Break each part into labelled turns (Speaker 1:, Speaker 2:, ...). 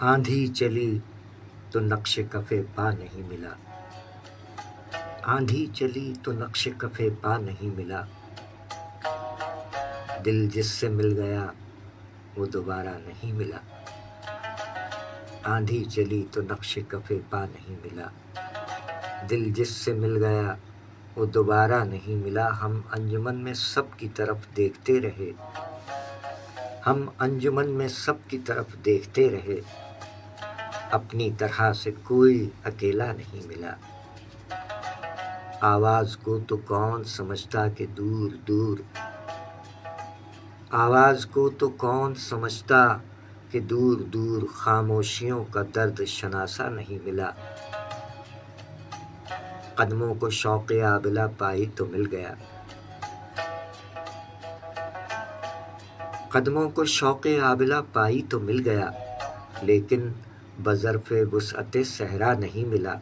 Speaker 1: آندھی چلی تو نقش کفے پا نہیں ملا، آندھی چلی تو نقش کفے پا نہیں ملا، دل جس سے مل گیا وہ دوبارہ نہیں ملا، آندھی چلی تو نقش کفے پا نہیں ملا، دل جس سے مل گیا وہ دوبارہ نہیں ملا۔ ہم انجمن میں سب کی طرف دیکھتے رہے، ہم انجمن میں سب کی طرف دیکھتے رہے، اپنی طرح سے کوئی اکیلا نہیں ملا، آواز کو تو کون سمجھتا کہ دور دور، آواز کو تو کون سمجھتا کہ دور دور، خاموشیوں کا درد شناسا نہیں ملا، قدموں کو شوق آبلہ پائی تو مل گیا، قدموں کو شوق آبلہ پائی تو مل گیا، لیکن بظرف وسعت صحرا نہیں ملا،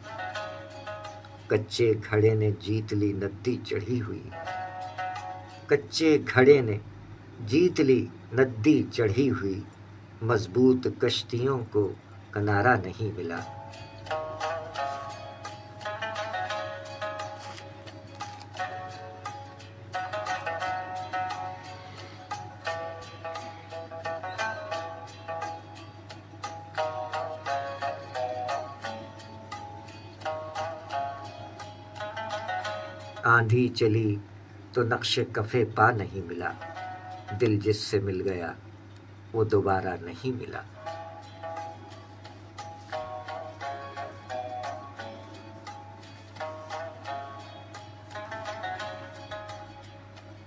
Speaker 1: کچے گھڑے نے جیت لی ندی چڑھی ہوئی، کچے گھڑے نے جیت لی ندی چڑھی ہوئی، مضبوط کشتیوں کو کنارہ نہیں ملا، آندھی چلی تو نقش کفے پا نہیں ملا، دل جس سے مل گیا وہ دوبارہ نہیں ملا۔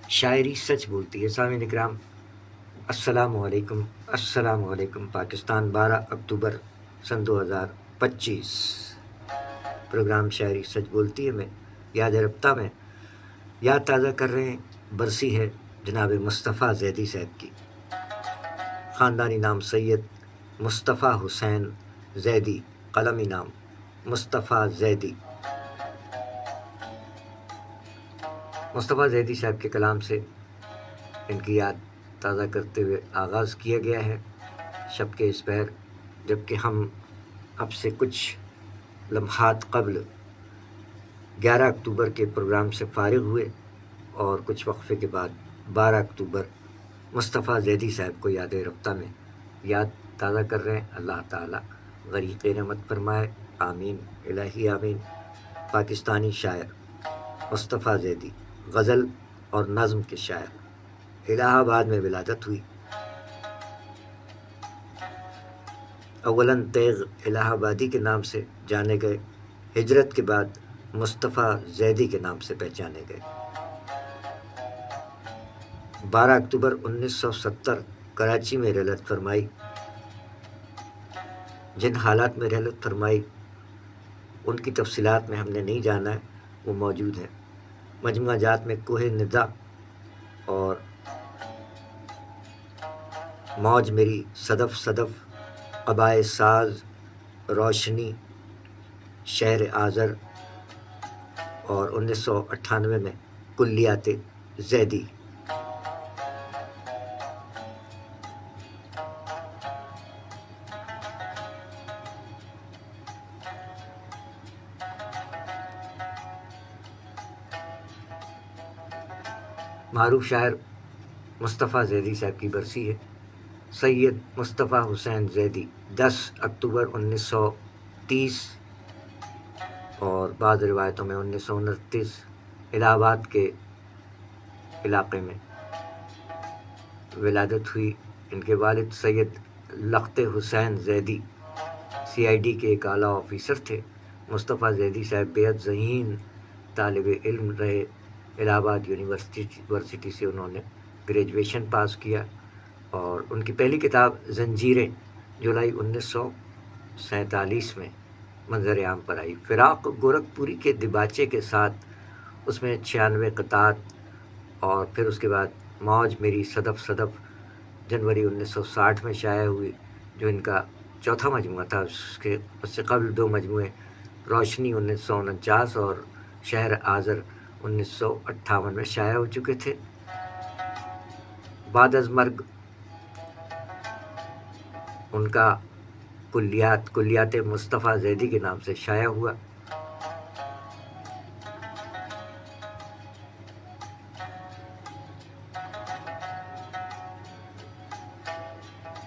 Speaker 1: شاعری سچ بولتی ہے۔ سامعین اکرام السلام علیکم، السلام علیکم۔ پاکستان 12 اکتوبر سن 2025 پروگرام شاعری سچ بولتی ہے میں یاد رفتہ میں یاد تازہ کر رہے ہیں۔ برسی ہے جناب مصطفیٰ زیدی صاحب کی، خاندانی نام سید مصطفیٰ حسین زیدی، قلمی نام مصطفیٰ زیدی۔ مصطفیٰ زیدی صاحب کے کلام سے ان کی یاد تازہ کرتے ہوئے آغاز کیا گیا ہے شب کے اس پہر، جبکہ ہم اب سے کچھ لمحات قبل 11 اکتوبر کے پروگرام سے فارغ ہوئے اور کچھ وقفے کے بعد 12 اکتوبر مصطفیٰ زیدی صاحب کو یاد رفتہ میں یاد تازہ کر رہے ہیں۔ اللہ تعالیٰ غریق رحمت فرمائے، آمین الہی آمین۔ پاکستانی شاعر مصطفیٰ زیدی، غزل اور نظم کے شاعر، الہ آباد میں ولادت ہوئی۔ اولاً تیغ الہ آبادی کے نام سے جانے گئے، ہجرت کے بعد مصطفیٰ زیدی کے نام سے پہچانے گئے۔ 12 اکتوبر 1970 کراچی میں رحلت فرمائی۔ جن حالات میں رحلت فرمائی ان کی تفصیلات میں ہم نے نہیں جانا ہے، وہ موجود ہے مجموعہ جات میں۔ کوہ ندا اور موج میری، صدف صدف، قبائے ساز، روشنی، شہر آذر، اور 1998 میں کلیات زیدی۔ معروف شاعر مصطفیٰ زیدی صاحب کی برسی ہے۔ سید مصطفیٰ حسین زیدی 10 اکتوبر 1930 اور بعض روایتوں میں 1929 الہ آباد کے علاقے میں ولادت ہوئی۔ ان کے والد سید لخت حسین زیدی CID کے ایک اعلیٰ آفیسر تھے۔ مصطفیٰ زیدی صاحب بےحد ذہین طالب علم رہے۔ الہ آباد یونیورسٹی سے انہوں نے گریجویشن پاس کیا اور ان کی پہلی کتاب زنجیریں جولائی 1947 میں منظر عام پر آئی۔ فراق گورکھپوری کے دباچے کے ساتھ اس میں 96 قطعات، اور پھر اس کے بعد موج میری، صدف صدف جنوری 1960 میں شائع ہوئی، جو ان کا چوتھا مجموعہ تھا۔ اس سے قبل 2 مجموعے روشنی 1949 اور شہر آذر 1958 میں شائع ہو چکے تھے۔ بعد از مرگ ان کا کلیات مصطفیٰ زیدی کے نام سے شائع ہوا۔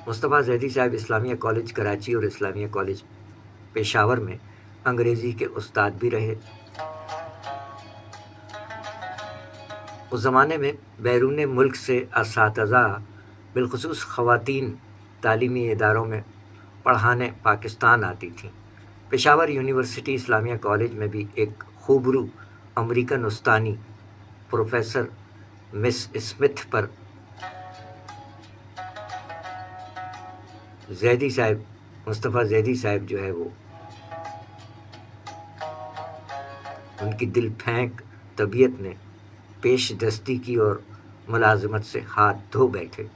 Speaker 1: مصطفیٰ زیدی صاحب اسلامیہ کالج کراچی اور اسلامیہ کالج پشاور میں انگریزی کے استاد بھی رہے۔ اس زمانے میں بیرون ملک سے اساتذہ بالخصوص خواتین تعلیمی اداروں میں پڑھانے پاکستان آتی تھیں۔ پشاور یونیورسٹی اسلامیہ کالج میں بھی ایک خوبرو امریکن استانی پروفیسر مس اسمتھ پر زیدی صاحب مصطفیٰ زیدی صاحب جو ہے وہ ان کی دل پھینک طبیعت نے پیش دستی کی اور ملازمت سے ہاتھ دھو بیٹھے۔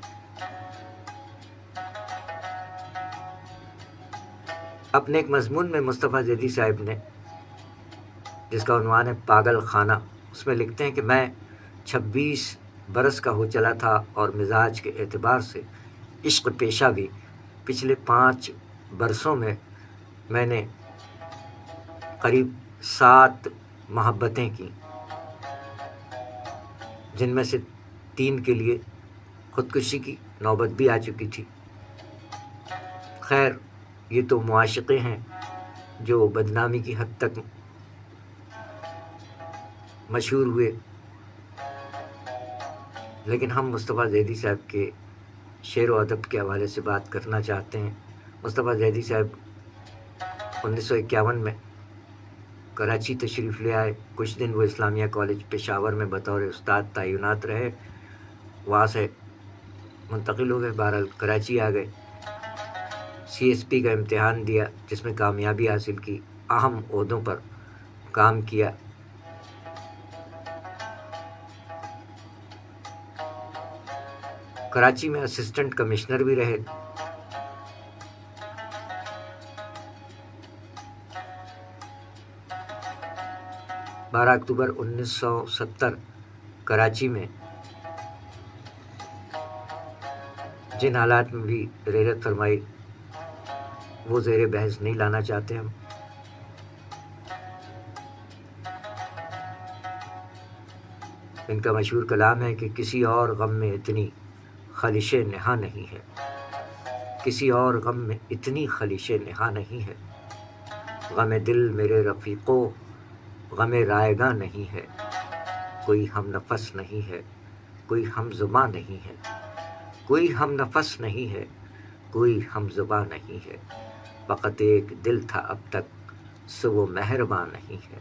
Speaker 1: اپنے ایک مضمون میں مصطفیٰ زیدی صاحب نے، جس کا عنوان ہے پاگل خانہ، اس میں لکھتے ہیں کہ میں 26 برس کا ہو چلا تھا اور مزاج کے اعتبار سے عشق پیشہ بھی۔ پچھلے 5 برسوں میں نے قریب 7 محبتیں کی، جن میں سے 3 کے لیے خودکشی کی نوبت بھی آ چکی تھی۔ خیر، یہ تو معاشقے ہیں جو بدنامی کی حد تک مشہور ہوئے، لیکن ہم مصطفیٰ زیدی صاحب کے شعر و ادب کے حوالے سے بات کرنا چاہتے ہیں۔ مصطفیٰ زیدی صاحب 1951 میں کراچی تشریف لے آئے۔ کچھ دن وہ اسلامیہ کالج پشاور میں بطور استاد تعینات رہے، وہاں سے منتقل ہو گئے، بہرحال کراچی آ گئے۔ CSP کا امتحان دیا، جس میں کامیابی حاصل کی، اہم عہدوں پر کام کیا۔ کراچی میں اسسٹنٹ کمشنر بھی رہے۔ بارہ اکتوبر 1970 کراچی میں جن حالات میں بھی ریلت فرمائی وہ زیر بحث نہیں لانا چاہتے ہم۔ ان کا مشہور کلام ہے کہ کسی اور غم میں اتنی خلش نہاں نہیں ہے، کسی اور غم میں اتنی خلش نہاں نہیں ہے، غم دل میرے رفیقو غم رائگاں نہیں ہے، کوئی ہم نفس نہیں ہے، کوئی ہم زباں نہیں ہے، کوئی ہم نفس نہیں ہے، کوئی ہم زباں نہیں ہے، فقط ایک دل تھا اب تک سو وہ مہرباں نہیں ہے،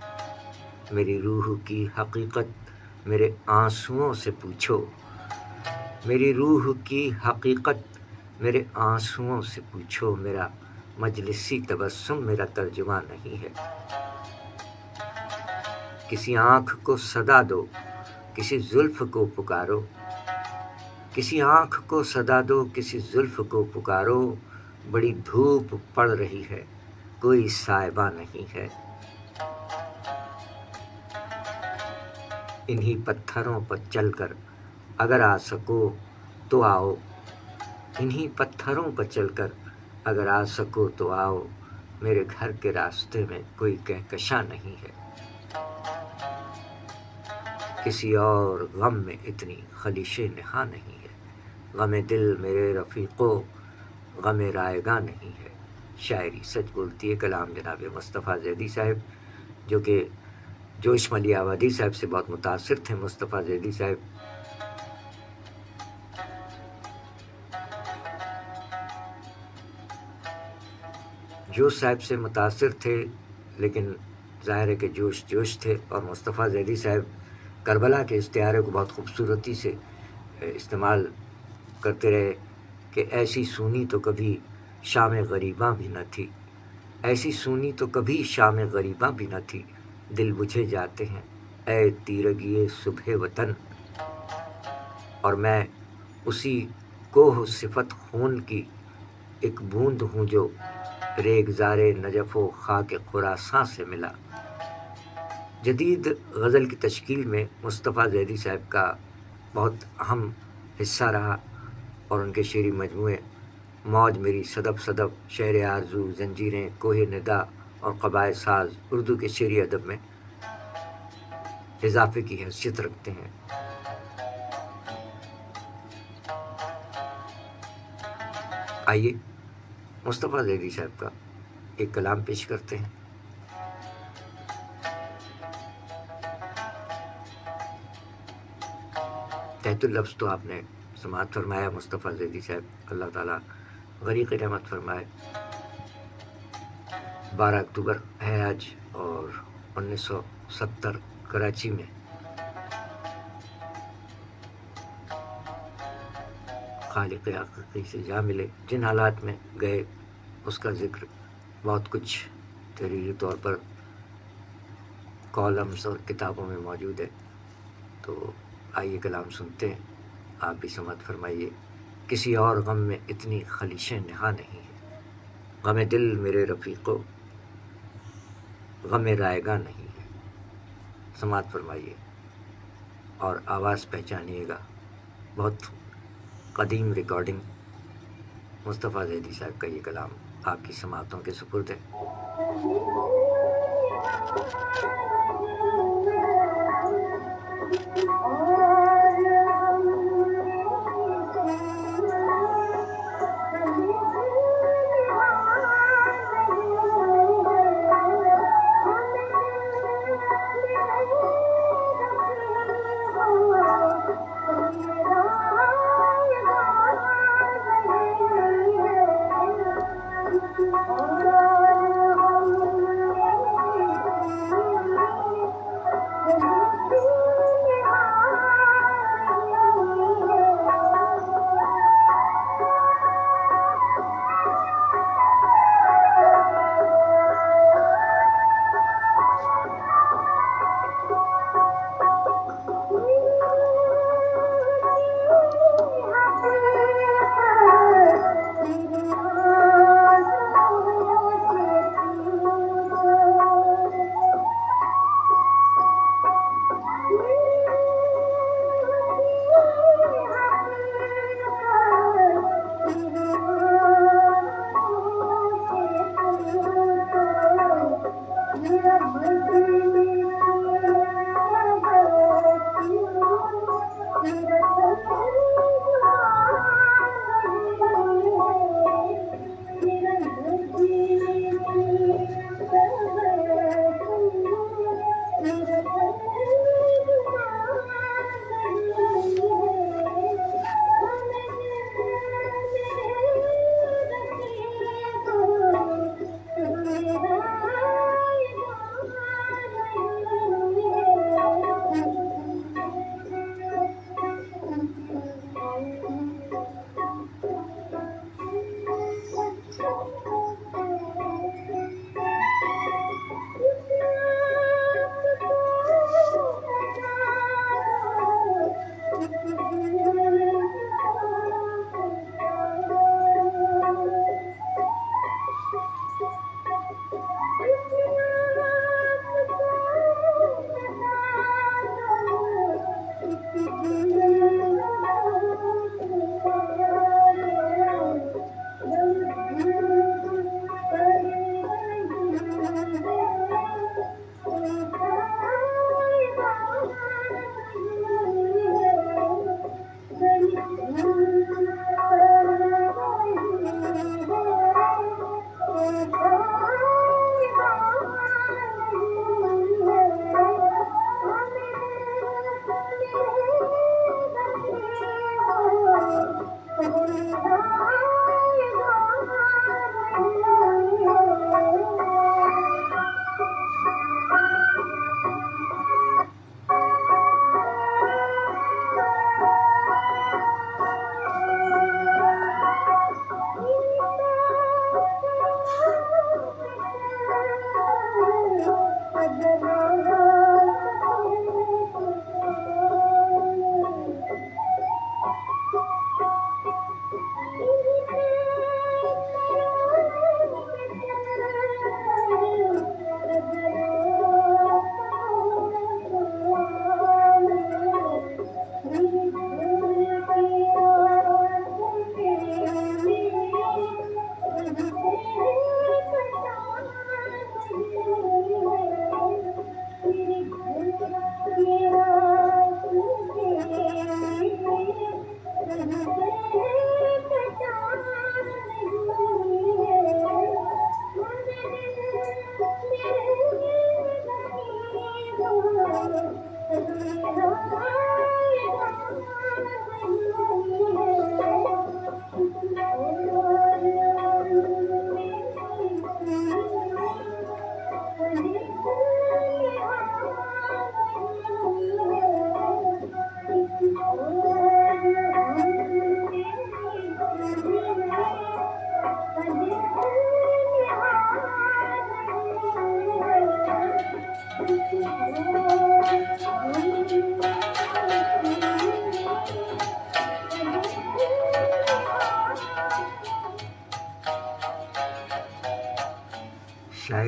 Speaker 1: میری روح کی حقیقت میرے آنسوؤں سے پوچھو، میری روح کی حقیقت میرے آنسوؤں سے پوچھو، میرا مجلسی تبسم میرا ترجمہ نہیں ہے، کسی آنکھ کو صدا دو، کسی زلف کو پکارو، کسی آنکھ کو صدا دو، کسی زلف کو پکارو، بڑی دھوپ پڑ رہی ہے، کوئی سائبہ نہیں ہے، انہی پتھروں پر چل کر اگر آ سکو تو آؤ، انہی پتھروں پر چل کر اگر آ سکو تو آؤ، میرے گھر کے راستے میں کوئی کہکشاں نہیں ہے، کسی اور غم میں اتنی خلیش نہاں نہیں ہے، غم دل میرے رفیقو غم رائگاں نہیں ہے۔ شاعری سچ بولتی ہے، کلام جناب مصطفیٰ زیدی صاحب، جو کہ جوش ملی آبادی صاحب سے بہت متاثر تھے۔ مصطفیٰ زیدی صاحب جوش صاحب سے متاثر تھے، لیکن ظاہر ہے کہ جوش تھے، اور مصطفیٰ زیدی صاحب کربلا کے استعارے کو بہت خوبصورتی سے استعمال کرتے رہے کہ ایسی سونی تو کبھی شام غریباں بھی نہ تھی، ایسی سونی تو کبھی شام غریباں بھی نہ تھی، دل بجھے جاتے ہیں اے تیرگی صبح وطن، اور میں اسی کوہ صفت خون کی ایک بوند ہوں جو ریگزار نجف و خاک خراساں سے ملا۔ جدید غزل کی تشکیل میں مصطفیٰ زیدی صاحب کا بہت اہم حصہ رہا، اور ان کے شعری مجموعے موج میری صدف صدف، شعر آرزو، زنجیریں، کوہ ندا اور قبائل ساز اردو کے شعری ادب میں اضافے کی حیثیت رکھتے ہیں۔ آئیے مصطفیٰ زیدی صاحب کا ایک کلام پیش کرتے ہیں۔ تحت اللفظ تو آپ نے سماعت فرمایا مصطفیٰ زیدی صاحب، اللہ تعالیٰ غریق رحمت فرمائے۔ 12 اکتوبر ہے آج، اور 1970 کراچی میں خالق حقیقی سے جا ملے۔ جن حالات میں گئے اس کا ذکر بہت کچھ تحریری طور پر کالمز اور کتابوں میں موجود ہے، تو آئیے کلام سنتے ہیں، آپ بھی سماعت فرمائیے۔ کسی اور غم میں اتنی خلیشیں نہا نہیں ہے، غم دل میرے رفیقو غم رائگاں نہیں ہے۔ سماعت فرمائیے اور آواز پہچانیے گا۔ بہت قدیم ریکارڈنگ، مصطفیٰ زیدی صاحب کا یہ کلام آپ کی سماعتوں کے سپرد ہے۔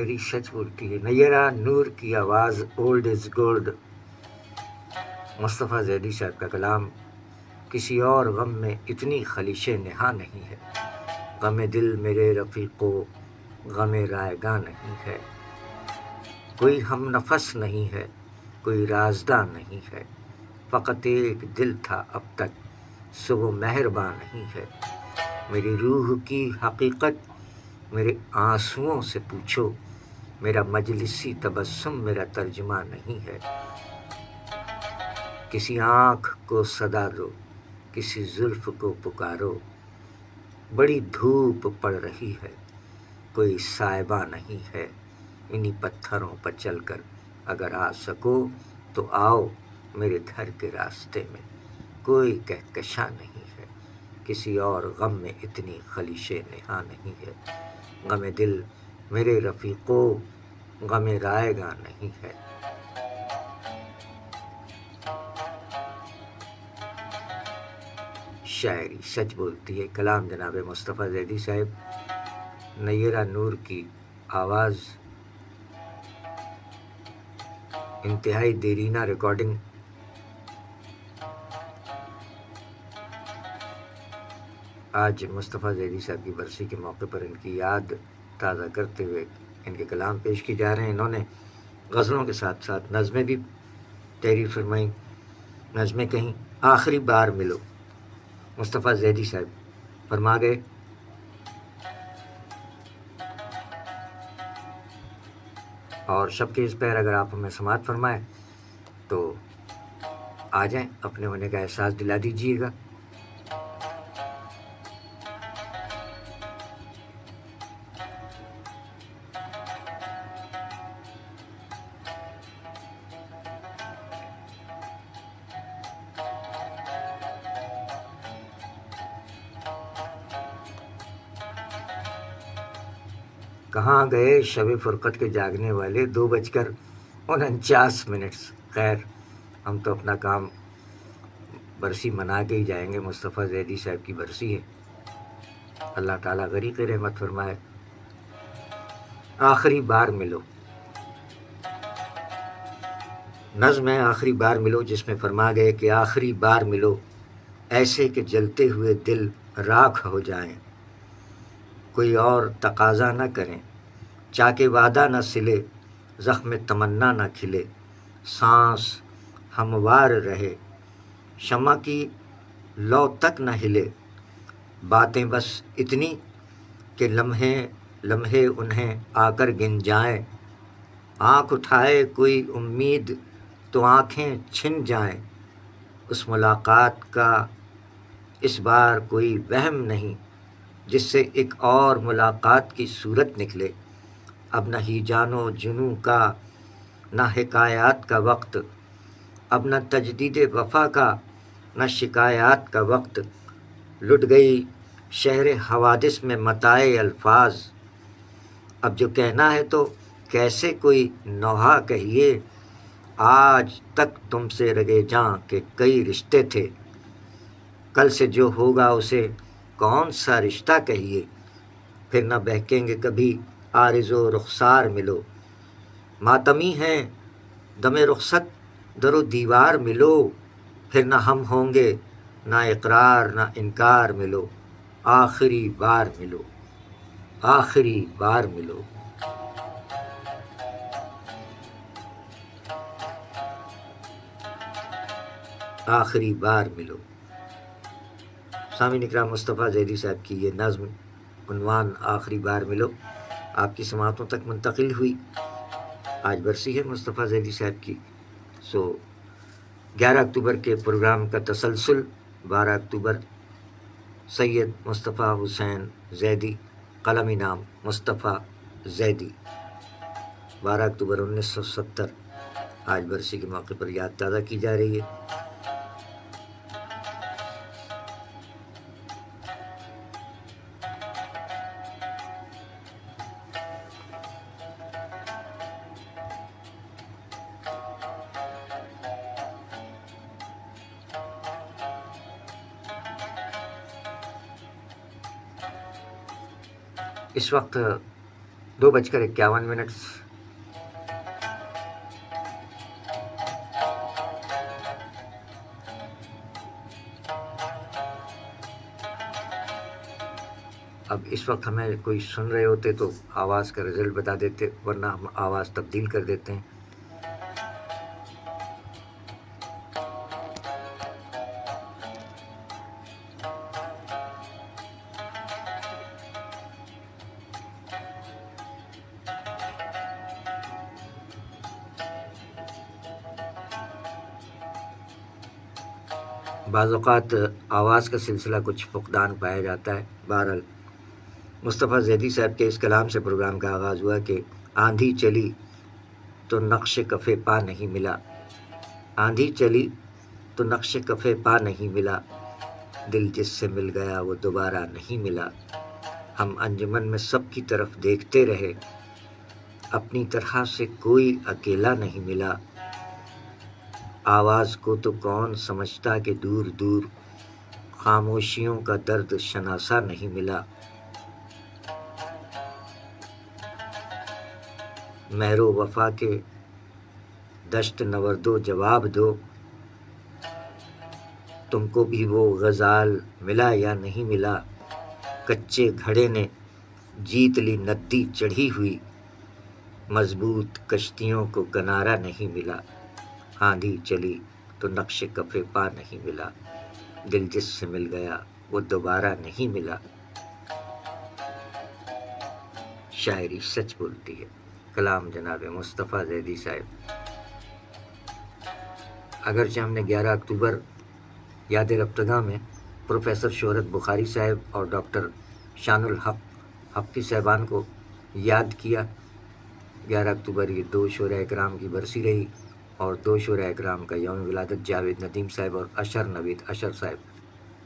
Speaker 1: شاعری سچ بولتی ہے، نیرہ نور کی آواز اولڈ از گولڈ۔ مصطفیٰ زیدی صاحب کا کلام، کسی اور غم میں اتنی خلیش نہا نہیں ہے، غم دل میرے رفیقو غم رائگاں نہیں ہے، کوئی ہم نفس نہیں ہے، کوئی رازداں نہیں ہے، فقط ایک دل تھا اب تک سو وہ مہرباں نہیں ہے، میری روح کی حقیقت میرے آنسوؤں سے پوچھو، میرا مجلسی تبسم میرا ترجمہ نہیں ہے، کسی آنکھ کو صدا دو، کسی زلف کو پکارو، بڑی دھوپ پڑ رہی ہے، کوئی سائبہ نہیں ہے، انہی پتھروں پر چل کر اگر آ سکو تو آؤ، میرے گھر کے راستے میں کوئی کہکشاں نہیں ہے، کسی اور غم میں اتنی خلیش نہا نہیں ہے، غم دل میرے رفیقو غم رائگاں نہیں ہے۔ شاعری سچ بولتی ہے، کلام جناب مصطفیٰ زیدی صاحب، نیرہ نور کی آواز، انتہائی دیرینہ ریکارڈنگ۔ آج مصطفیٰ زیدی صاحب کی برسی کے موقع پر ان کی یاد تازہ کرتے ہوئے ان کے کلام پیش کی جا رہے ہیں۔ انہوں نے غزلوں کے ساتھ ساتھ نظمیں بھی تحریر فرمائیں۔ نظمیں کہیں آخری بار ملو، مصطفیٰ زیدی صاحب فرما گئے، اور شب کے اس پہر اگر آپ ہمیں سماعت فرمائیں تو آ جائیں، اپنے ہونے کا احساس دلا دیجیے گا۔ کہاں گئے شب فرقت کے جاگنے والے، 2:49۔ خیر، ہم تو اپنا کام برسی منا کے ہی جائیں گے، مصطفیٰ زیدی صاحب کی برسی ہے، اللہ تعالیٰ غریق رحمت فرمائے۔ آخری بار ملو، نظم ہے آخری بار ملو، جس میں فرما گئے کہ آخری بار ملو ایسے کہ جلتے ہوئے دل راکھ ہو جائیں، کوئی اور تقاضا نہ کریں، چاکے وعدہ نہ سلے، زخم تمنا نہ کھلے، سانس ہموار رہے، شمع کی لو تک نہ ہلے، باتیں بس اتنی کہ لمحے لمحے انہیں آ کر گن جائیں، آنکھ اٹھائے کوئی امید تو آنکھیں چھن جائیں، اس ملاقات کا اس بار کوئی وہم نہیں جس سے ایک اور ملاقات کی صورت نکلے، اب نہ ہی جانو جنوں کا نہ حکایات کا وقت، اب نہ تجدید وفا کا نہ شکایات کا وقت، لٹ گئی شہر حوادث میں متاع الفاظ، اب جو کہنا ہے تو کیسے کوئی نوحہ کہیے، آج تک تم سے رگے جاں کے کئی رشتے تھے، کل سے جو ہوگا اسے کون سا رشتہ کہیے، پھر نہ بہکیں گے کبھی عارض و رخسار ملو، ماتمی ہیں دم رخصت در و دیوار ملو، پھر نہ ہم ہوں گے نہ اقرار نہ انکار ملو، آخری بار ملو، آخری بار ملو۔ آخری بار ملو۔ سامعین اکرام، مصطفیٰ زیدی صاحب کی یہ نظم عنوان آخری بار ملو آپ کی سماعتوں تک منتقل ہوئی۔ آج برسی ہے مصطفیٰ زیدی صاحب کی، 11 اکتوبر کے پروگرام کا تسلسل، 12 اکتوبر سید مصطفیٰ حسین زیدی، قلمی نام مصطفیٰ زیدی، 12 اکتوبر 1970 آج برسی کے موقع پر یاد تازہ کی جا رہی ہے۔ اس وقت 2:51۔ اب اس وقت ہمیں کوئی سن رہے ہوتے تو آواز کا رزلٹ بتا دیتے، ورنہ ہم آواز تبدیل کر دیتے ہیں۔ بعض اوقات آواز کا سلسلہ کچھ فقدان پایا جاتا ہے۔ بہرحال مصطفیٰ زیدی صاحب کے اس کلام سے پروگرام کا آغاز ہوا کہ آندھی چلی تو نقش کفِ پا نہیں ملا، آندھی چلی تو نقش کفِ پا نہیں ملا، دل جس سے مل گیا وہ دوبارہ نہیں ملا، ہم انجمن میں سب کی طرف دیکھتے رہے، اپنی طرح سے کوئی اکیلا نہیں ملا، آواز کو تو کون سمجھتا کہ دور دور، خاموشیوں کا درد شناسا نہیں ملا، مہر و وفا کے دشت نوردو جواب دو، تم کو بھی وہ غزال ملا یا نہیں ملا، کچے گھڑے نے جیت لی ندی چڑھی ہوئی، مضبوط کشتیوں کو کنارہ نہیں ملا، آندھی چلی تو نقش کفِ پا نہیں ملا، دل جس سے مل گیا وہ دوبارہ نہیں ملا۔ شاعری سچ بولتی ہے۔ کلام جناب مصطفیٰ زیدی صاحب۔ اگرچہ ہم نے 11 اکتوبر یاد رفتگاں میں پروفیسر شہرت بخاری صاحب اور ڈاکٹر شان الحق حقی صاحبان کو یاد کیا، 11 اکتوبر یہ 2 شہدائے کرام کی برسی رہی، اور 2 شہدائے کرام کا یوم ولادت جاوید ندیم صاحب اور اشر نوید اشر صاحب،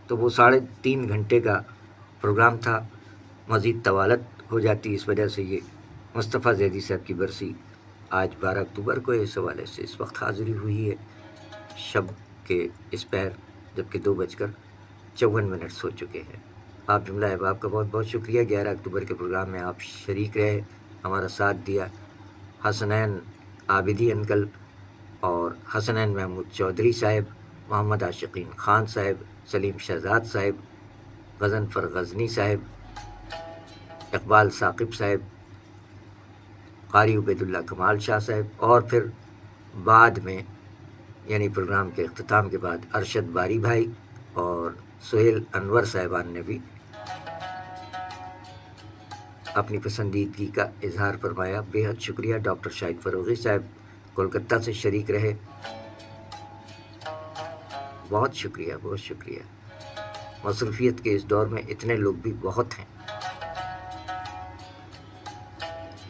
Speaker 1: تو وہ 3.5 گھنٹے کا پروگرام تھا، مزید طوالت ہو جاتی، اس وجہ سے یہ مصطفیٰ زیدی صاحب کی برسی آج 12 اکتوبر کو اس حوالے سے اس وقت حاضری ہوئی ہے شب کے اس پہر، جبکہ 2:54 ہو چکے ہیں۔ آپ جملہ احباب کا بہت بہت شکریہ، 11 اکتوبر کے پروگرام میں آپ شریک رہے، ہمارا ساتھ دیا۔ حسنین عابدی انکل اور حسنین محمود چودھری صاحب، محمد عاشقین خان صاحب، سلیم شہزاد صاحب، غضنفر غزنی صاحب، اقبال ثاقب صاحب، قاری عبید اللہ کمال شاہ صاحب، اور پھر بعد میں یعنی پروگرام کے اختتام کے بعد ارشد باری بھائی اور سہیل انور صاحبان نے بھی اپنی پسندیدگی کا اظہار فرمایا۔ بے حد شکریہ۔ ڈاکٹر شاہد فروغی صاحب کولکتہ سے شریک رہے، بہت شکریہ، بہت شکریہ۔ مصروفیت کے اس دور میں اتنے لوگ بھی بہت ہیں۔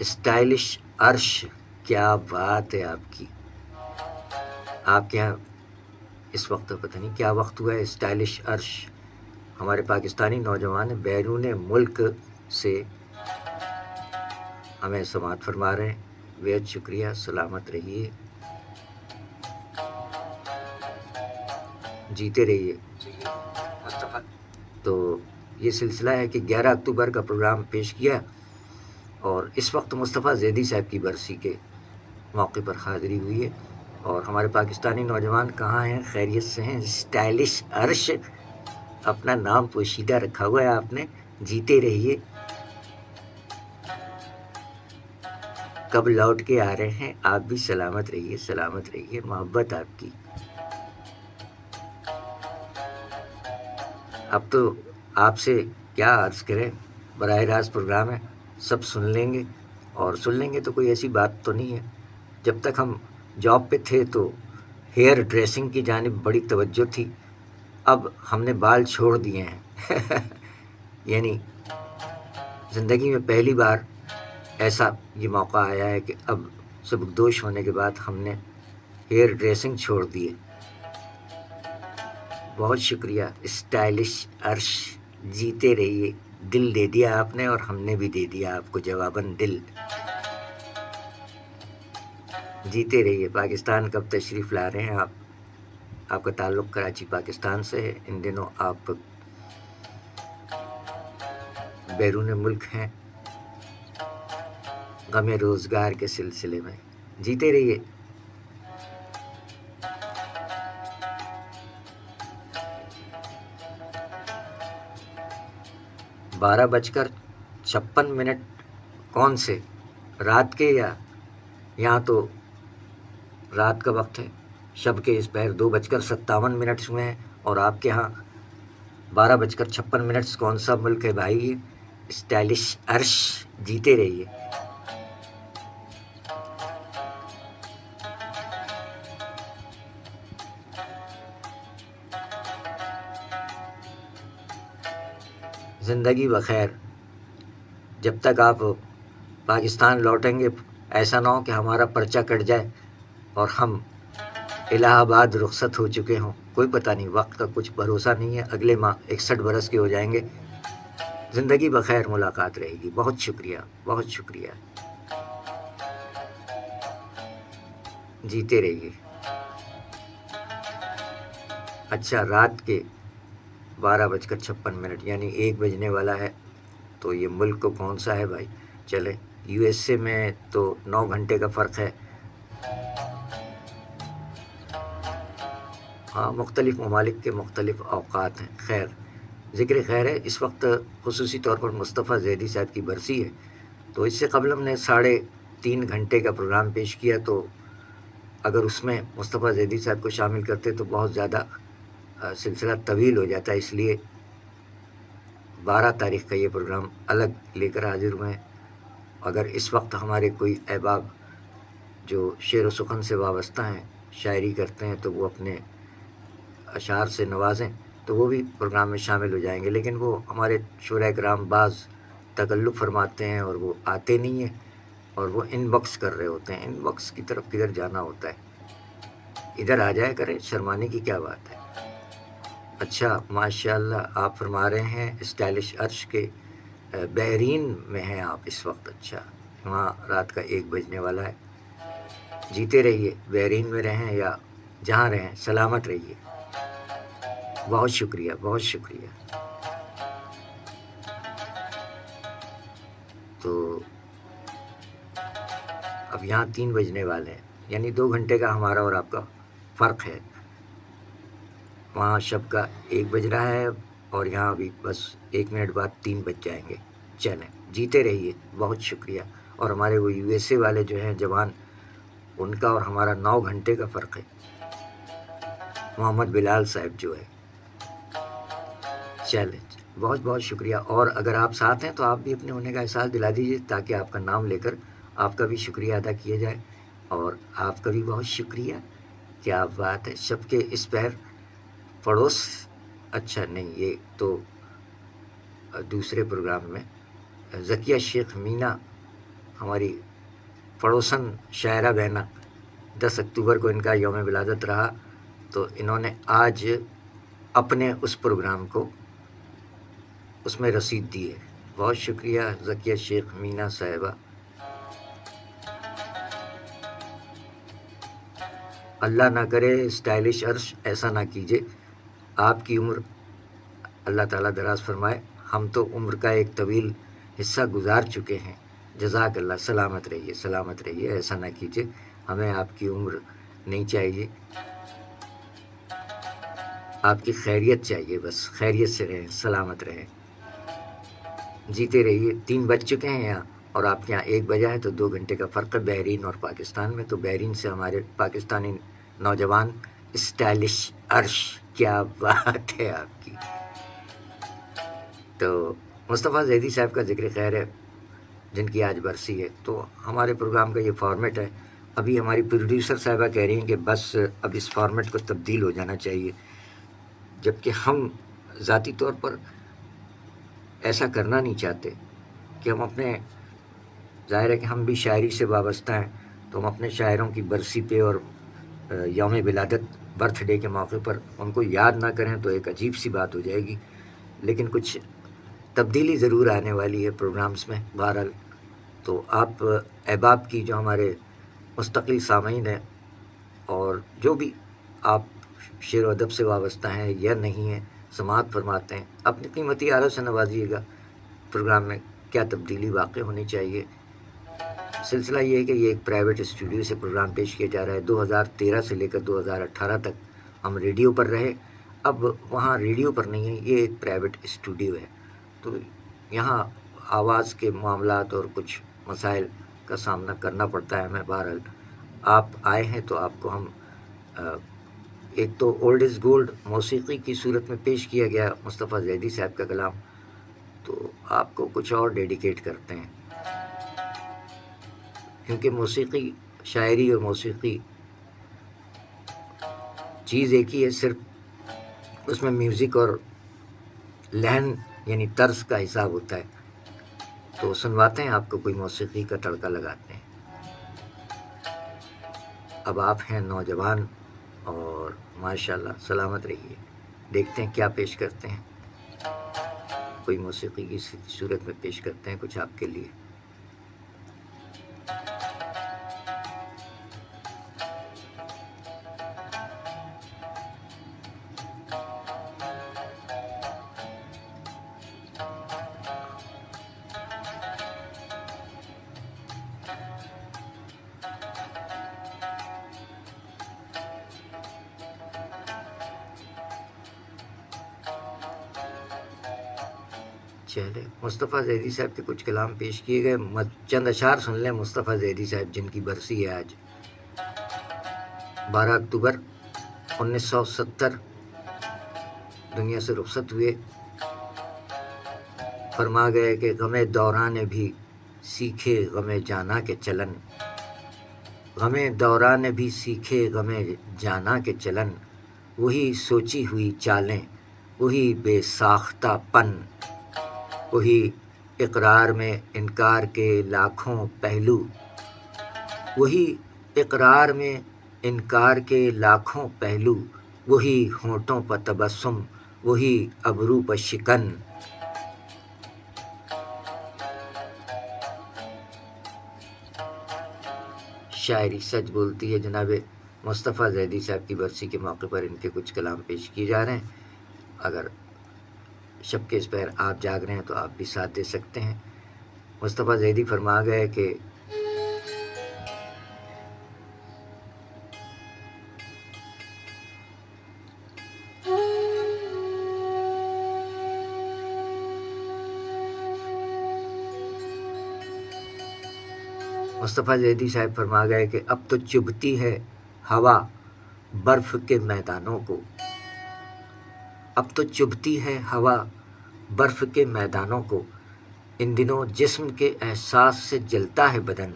Speaker 1: اسٹائلش عرش، کیا بات ہے آپ کی، آپ کے یہاں اس وقت پتہ نہیں کیا وقت ہوا ہے۔ اسٹائلش عرش ہمارے پاکستانی نوجوان بیرون ملک سے ہمیں سماعت فرما رہے ہیں، بہت شکریہ، سلامت رہیے، جیتے رہیے مصطفیٰ۔ تو یہ سلسلہ ہے کہ 11 اکتوبر کا پروگرام پیش کیا، اور اس وقت مصطفیٰ زیدی صاحب کی برسی کے موقع پر حاضری ہوئی ہے، اور ہمارے پاکستانی نوجوان کہاں ہیں؟ خیریت سے ہیں؟ اسٹائلش عرش اپنا نام پوشیدہ رکھا ہوا ہے آپ نے، جیتے رہیے۔ کب لوٹ کے آ رہے ہیں؟ آپ بھی سلامت رہیے، سلامت رہیے، محبت آپ کی۔ اب تو آپ سے کیا عرض کریں، براہ راست پروگرام ہے، سب سن لیں گے، اور سن لیں گے تو کوئی ایسی بات تو نہیں ہے۔ جب تک ہم جاب پہ تھے تو ہیئر ڈریسنگ کی جانب بڑی توجہ تھی، اب ہم نے بال چھوڑ دیے ہیں یعنی زندگی میں پہلی بار ایسا یہ موقع آیا ہے کہ اب سبکدوش ہونے کے بعد ہم نے ہیئر ڈریسنگ چھوڑ دیے۔ بہت شکریہ اسٹائلش عرش، جیتے رہیے، دل دے دیا آپ نے اور ہم نے بھی دے دیا آپ کو جواباً دل، جیتے رہیے۔ پاکستان کب تشریف لا رہے ہیں آپ کا تعلق کراچی پاکستان سے ہے، ان دنوں آپ بیرون ملک ہیں، غم روزگار کے سلسلے میں. جیتے رہیے. بارہ بج کر 56 کون سے؟ رات کے یا یہاں تو رات کا وقت ہے. شب کے اس پہر 2:57 ہوئے ہیں اور آپ کے ہاں 12:56. کون سا ملک ہے بھائی؟ اسٹائلش عرش. جیتے رہیے. زندگی بخیر. جب تک آپ پاکستان لوٹیں گے ایسا نہ ہو کہ ہمارا پرچہ کٹ جائے اور ہم الہ آباد رخصت ہو چکے ہوں. کوئی پتہ نہیں، وقت کا کچھ بھروسہ نہیں ہے. اگلے ماہ 61 برس کے ہو جائیں گے. زندگی بخیر. ملاقات رہے گی. بہت شکریہ، بہت شکریہ. جیتے رہیے. اچھا، رات کے 12:56 یعنی 1 بجنے والا ہے. تو یہ ملک کو کون سا ہے بھائی؟ چلے، یو ایس اے میں تو 9 گھنٹے کا فرق ہے. ہاں، مختلف ممالک کے مختلف اوقات ہیں. خیر، ذکر خیر ہے. اس وقت خصوصی طور پر مصطفیٰ زیدی صاحب کی برسی ہے. تو اس سے قبل ہم نے 3.5 گھنٹے کا پروگرام پیش کیا. تو اگر اس میں مصطفیٰ زیدی صاحب کو شامل کرتے تو بہت زیادہ سلسلہ طویل ہو جاتا ہے. اس لیے 12 تاریخ کا یہ پروگرام الگ لے کر حاضر ہوئے ہیں. اگر اس وقت ہمارے کوئی احباب جو شعر و سخن سے وابستہ ہیں، شاعری کرتے ہیں، تو وہ اپنے اشعار سے نوازیں تو وہ بھی پروگرام میں شامل ہو جائیں گے. لیکن وہ ہمارے شعراء کرام بعض تکلف فرماتے ہیں اور وہ آتے نہیں ہیں اور وہ ان باکس کر رہے ہوتے ہیں. ان باکس کی طرف کدھر جانا ہوتا ہے؟ ادھر آ جایا کریں. شرمانے کی کیا بات ہے؟ اچھا، ماشاءاللہ. آپ فرما رہے ہیں اسٹائلش عرش کے بحرین میں ہیں آپ اس وقت. اچھا، وہاں رات کا 1 بجنے والا ہے. جیتے رہیے. بحرین میں رہیں یا جہاں رہیں، سلامت رہیے. بہت شکریہ، بہت شکریہ. تو اب یہاں 3 بجنے والے ہیں، یعنی 2 گھنٹے کا ہمارا اور آپ کا فرق ہے. وہاں شب کا 1 بج رہا ہے اور یہاں ابھی بس 1 منٹ بعد 3 بج جائیں گے. چلیں، جیتے رہیے. بہت شکریہ. اور ہمارے وہ یو ایس اے والے جو ہیں جوان، ان کا اور ہمارا 9 گھنٹے کا فرق ہے. محمد بلال صاحب جو ہے. چلیں، بہت بہت شکریہ. اور اگر آپ ساتھ ہیں تو آپ بھی اپنے ہونے کا احساس دلا دیجیے تاکہ آپ کا نام لے کر آپ کا بھی شکریہ ادا کیا جائے. اور آپ کا بھی بہت شکریہ. کیا بات ہے. شب کے اس پہر پڑوس. اچھا نہیں، یہ تو دوسرے پروگرام میں ذکیہ شیخ مینا ہماری پڑوسن شاعرہ بہنہ، 10 اکتوبر کو ان کا یوم ولادت رہا. تو انہوں نے آج اپنے اس پروگرام کو اس میں رسید دی ہے. بہت شکریہ ذکیہ شیخ مینا صاحبہ. اللہ نہ کرے اسٹائلش عرش ایسا نہ کیجیے. آپ کی عمر اللہ تعالیٰ دراز فرمائے. ہم تو عمر کا ایک طویل حصہ گزار چکے ہیں. جزاک اللہ. سلامت رہیے، سلامت رہیے. ایسا نہ کیجیے. ہمیں آپ کی عمر نہیں چاہیے، آپ کی خیریت چاہیے. بس خیریت سے رہیں، سلامت رہیں. جیتے رہیے. 3 بج چکے ہیں یہاں اور آپ کے یہاں 1 بجا ہے. تو 2 گھنٹے کا فرق ہے بحرین اور پاکستان میں. تو بحرین سے ہمارے پاکستانی نوجوان اسٹائلش عرش. کیا بات ہے آپ کی. تو مصطفیٰ زیدی صاحب کا ذکر خیر ہے جن کی آج برسی ہے. تو ہمارے پروگرام کا یہ فارمیٹ ہے. ابھی ہماری پروڈیوسر صاحبہ کہہ رہی ہیں کہ بس اب اس فارمیٹ کو تبدیل ہو جانا چاہیے، جبکہ ہم ذاتی طور پر ایسا کرنا نہیں چاہتے کہ ہم اپنے، ظاہر ہے کہ ہم بھی شاعری سے وابستہ ہیں، تو ہم اپنے شاعروں کی برسی پہ اور یوم ولادت برتھ ڈے کے موقع پر ان کو یاد نہ کریں تو ایک عجیب سی بات ہو جائے گی. لیکن کچھ تبدیلی ضرور آنے والی ہے پروگرامز میں. بہرحال تو آپ احباب کی جو ہمارے مستقل سامعین ہیں اور جو بھی آپ شعر و ادب سے وابستہ ہیں یا نہیں ہیں، سماعت فرماتے ہیں، اپنی قیمتی آرا سے نوازیے گا. پروگرام میں کیا تبدیلی واقع ہونی چاہیے. سلسلہ یہ ہے کہ یہ ایک پرائیویٹ اسٹوڈیو سے پروگرام پیش کیا جا رہا ہے۔ 2013 سے لے کر 2018 تک ہم ریڈیو پر رہے، اب وہاں ریڈیو پر نہیں ہے، یہ ایک پرائیویٹ اسٹوڈیو ہے، تو یہاں آواز کے معاملات اور کچھ مسائل کا سامنا کرنا پڑتا ہے ہمیں۔ بہرحال آپ آئے ہیں تو آپ کو ہم ایک تو اولڈ از گولڈ موسیقی کی صورت میں پیش کیا گیا مصطفیٰ زیدی صاحب کا کلام، تو آپ کو کچھ اور ڈیڈیکیٹ کرتے ہیں، کیونکہ موسیقی، شاعری اور موسیقی چیز ایک ہی ہے، صرف اس میں میوزک اور لہن یعنی طرز کا حساب ہوتا ہے۔ تو سنواتے ہیں آپ کو کوئی موسیقی کا تڑکا لگاتے ہیں۔ اب آپ ہیں نوجوان اور ماشاءاللہ سلامت رہیے، دیکھتے ہیں کیا پیش کرتے ہیں، کوئی موسیقی کی صورت میں پیش کرتے ہیں کچھ آپ کے لیے۔ چلے مصطفیٰ زیدی صاحب کے کچھ کلام پیش کیے گئے، چند اشعار سن لیں مصطفیٰ زیدی صاحب جن کی برسی ہے آج 12 اکتوبر 1970 دنیا سے رخصت ہوئے۔ فرما گئے کہ غم دوران بھی سیکھے غم جانا کے چلن، غم دوران بھی سیکھے غم جانا کے چلن، وہی سوچی ہوئی چالیں، وہی بے ساختہ پن، وہی اقرار میں انکار کے لاکھوں پہلو، وہی اقرار میں انکار کے لاکھوں پہلو، وہی ہونٹوں پر تبسم، وہی ابرو پر شکن۔ شاعری سچ بولتی ہے۔ جناب مصطفیٰ زیدی صاحب کی برسی کے موقع پر ان کے کچھ کلام پیش کیے جا رہے ہیں۔ اگر شب کے اس پہر آپ جاگ رہے ہیں تو آپ بھی ساتھ دے سکتے ہیں۔ مصطفیٰ زیدی فرما گئے کہ مصطفیٰ زیدی صاحب فرما گئے کہ اب تو چبھتی ہے ہوا برف کے میدانوں کو، اب تو چبھتی ہے ہوا برف کے میدانوں کو، ان دنوں جسم کے احساس سے جلتا ہے بدن،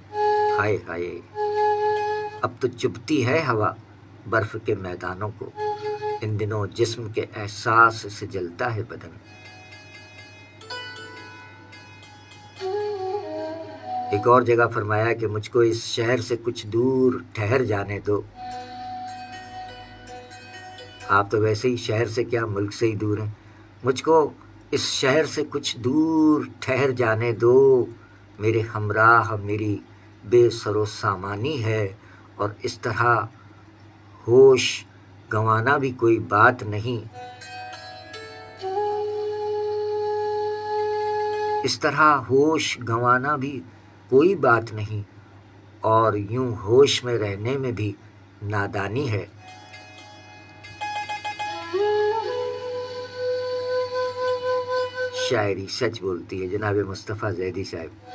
Speaker 1: ہائے ہائے، اب تو چبھتی ہے ہوا برف کے میدانوں کو، ان دنوں جسم کے احساس سے جلتا ہے بدن۔ ایک اور جگہ فرمایا کہ مجھ کو اس شہر سے کچھ دور ٹھہر جانے دو۔ آپ تو ویسے ہی شہر سے کیا ملک سے ہی دور ہیں، مجھ کو اس شہر سے کچھ دور ٹھہر جانے دو، میرے ہمراہ میری بے سر و سامانی ہے، اور اس طرح ہوش گنوانا بھی کوئی بات نہیں، اس طرح ہوش گنوانا بھی کوئی بات نہیں، اور یوں ہوش میں رہنے میں بھی نادانی ہے۔ شاعری سچ بولتی ہے جناب مصطفیٰ زیدی صاحب۔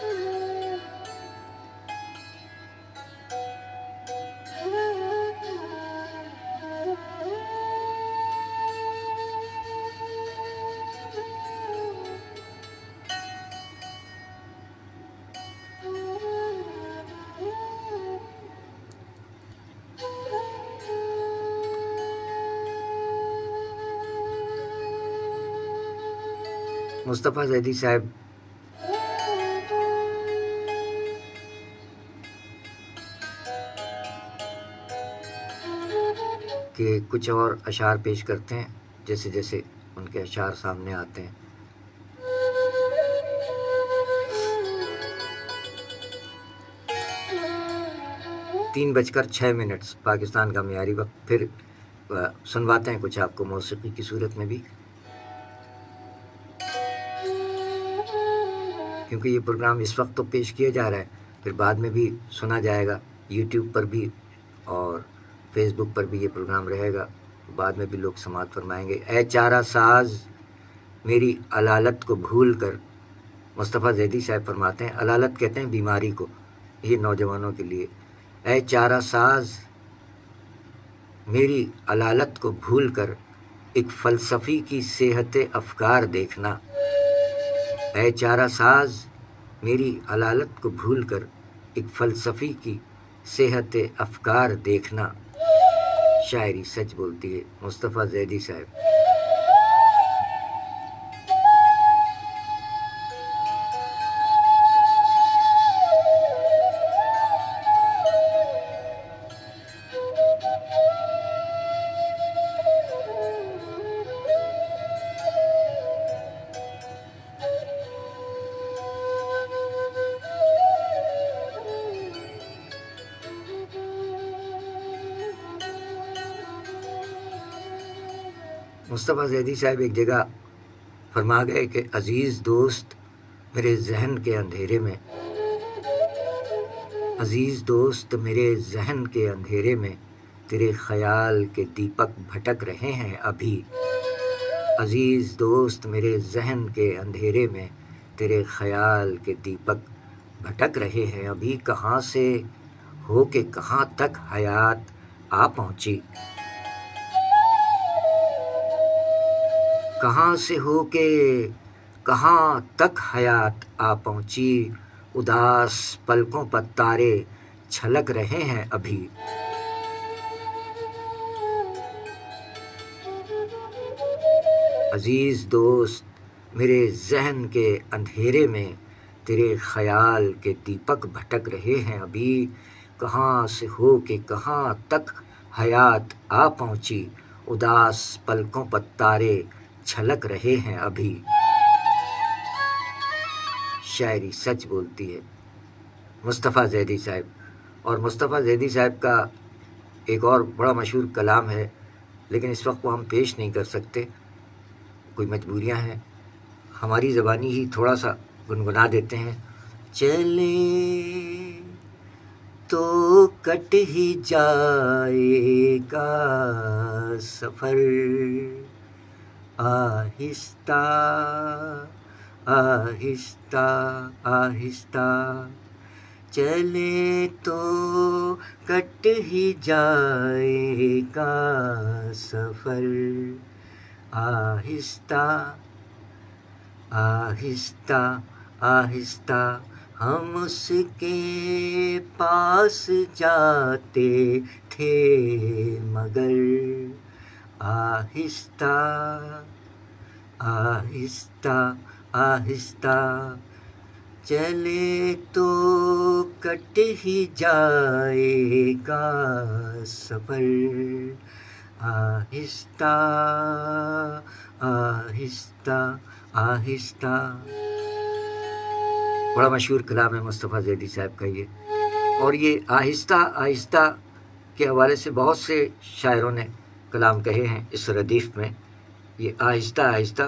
Speaker 1: مصطفیٰ زیدی صاحب کے کچھ اور اشعار پیش کرتے ہیں جیسے جیسے ان کے اشعار سامنے آتے ہیں۔ تین بج کر 6 منٹ پاکستان کا معیاری وقت، پھر سنواتے ہیں کچھ آپ کو موسیقی کی صورت میں بھی، کیونکہ یہ پروگرام اس وقت تو پیش کیا جا رہا ہے پھر بعد میں بھی سنا جائے گا، یوٹیوب پر بھی اور فیس بک پر بھی یہ پروگرام رہے گا، بعد میں بھی لوگ سماعت فرمائیں گے۔ اے چارہ ساز میری علالت کو بھول کر، مصطفیٰ زیدی صاحب فرماتے ہیں، علالت کہتے ہیں بیماری کو، یہ نوجوانوں کے لیے۔ اے چارہ ساز میری علالت کو بھول کر ایک فلسفی کی صحت افکار دیکھنا، اے چارہ ساز میری علالت کو بھول کر ایک فلسفی کی صحت افکار دیکھنا، شاعری سچ بولتی ہے، مصطفیٰ زیدی صاحب۔ مصطفیٰ زیدی صاحب ایک جگہ فرما گئے کہ عزیز دوست میرے ذہن کے اندھیرے میں، عزیز دوست میرے ذہن کے اندھیرے میں تیرے خیال کے دیپک بھٹک رہے ہیں ابھی، عزیز دوست میرے ذہن کے اندھیرے میں تیرے خیال کے دیپک بھٹک رہے ہیں ابھی، کہاں سے ہو کے کہاں تک حیات آ پہنچی، کہاں سے ہو کے کہاں تک حیات آ پہنچی، اداس پلکوں پر تارے چھلک رہے ہیں ابھی، عزیز دوست میرے ذہن کے اندھیرے میں تیرے خیال کے دیپک بھٹک رہے ہیں ابھی، کہاں سے ہو کے کہاں تک حیات آ پہنچی، اداس پلکوں پر تارے چھلک رہے ہیں ابھی، شاعری سچ بولتی ہے، مصطفیٰ زیدی صاحب۔ اور مصطفیٰ زیدی صاحب کا ایک اور بڑا مشہور کلام ہے، لیکن اس وقت وہ ہم پیش نہیں کر سکتے، کوئی مجبوریاں ہیں، ہماری زبانی ہی تھوڑا سا گنگنا دیتے ہیں۔ چلے تو کٹ ہی جائے گا سفر، آہستہ آہستہ آہستہ، چلے تو کٹ ہی جائے گا سفر، آہستہ آہستہ آہستہ، ہم اس کے پاس جاتے تھے مگر آہستہ آہستہ آہستہ، چلے تو کٹ ہی جائے گا سفر، آہستہ آہستہ آہستہ۔ بڑا مشہور کلام ہے مصطفیٰ زیدی صاحب کا یہ، اور یہ آہستہ آہستہ کے حوالے سے بہت سے شاعروں نے کلام کہے ہیں اس ردیف میں، یہ آہستہ آہستہ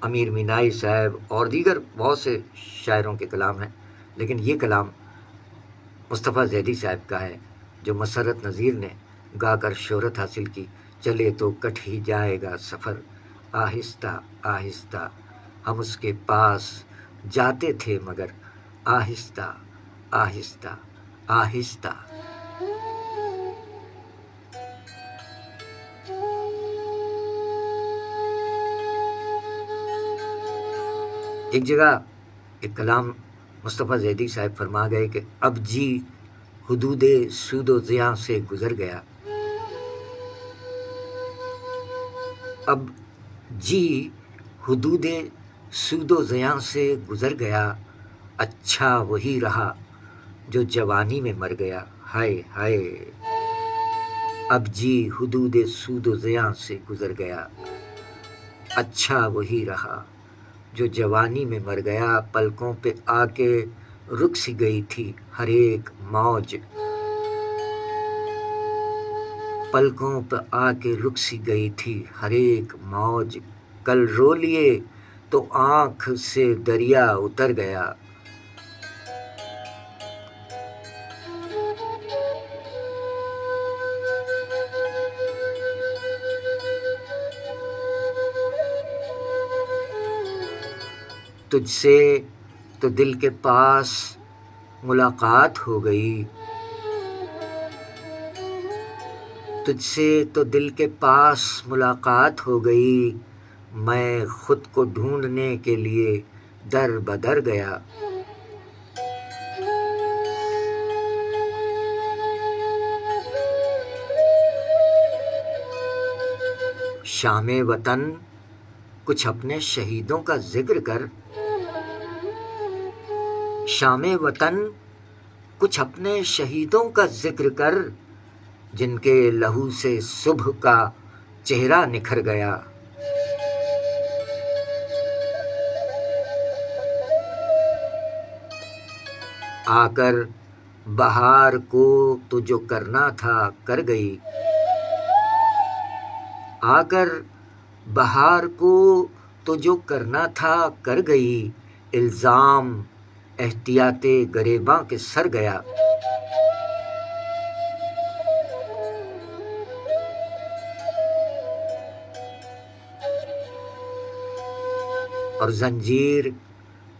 Speaker 1: امیر مینائی صاحب اور دیگر بہت سے شاعروں کے کلام ہیں، لیکن یہ کلام مصطفیٰ زیدی صاحب کا ہے جو مسرت نذیر نے گا کر شہرت حاصل کی، چلے تو کٹ ہی جائے گا سفر، آہستہ آہستہ، ہم اس کے پاس جاتے تھے مگر آہستہ آہستہ آہستہ۔ ایک جگہ ایک کلام مصطفیٰ زیدی صاحب فرما گئے کہ اب جی حدود سود و زیاں سے گزر گیا، اب جی حدود سود و زیاں سے گزر گیا، اچھا وہی رہا جو جوانی میں مر گیا، ہائے ہائے، اب جی حدود سود و زیاں سے گزر گیا، اچھا وہی رہا جو جوانی میں مر گیا، پلکوں پہ آ کے رک سی گئی تھی ہر ایک موج، پلکوں پہ آ کے رک سی گئی تھی ہر ایک موج، کل رو لیے تو آنکھ سے دریا اتر گیا، تجھ سے تو دل کے پاس ملاقات ہو گئی، تجھ سے تو دل کے پاس ملاقات ہو گئی، میں خود کو ڈھونڈنے کے لیے در بدر گیا۔ شام وطن کچھ اپنے شہیدوں کا ذکر کر، شام وطن کچھ اپنے شہیدوں کا ذکر کر، جن کے لہو سے صبح کا چہرہ نکھر گیا۔ آ کر بہار کو تو جو کرنا تھا کر گئی، آ کر بہار کو تو جو کرنا تھا کر گئی، الزام احتیاط گریباں کے سر گیا۔ اور زنجیر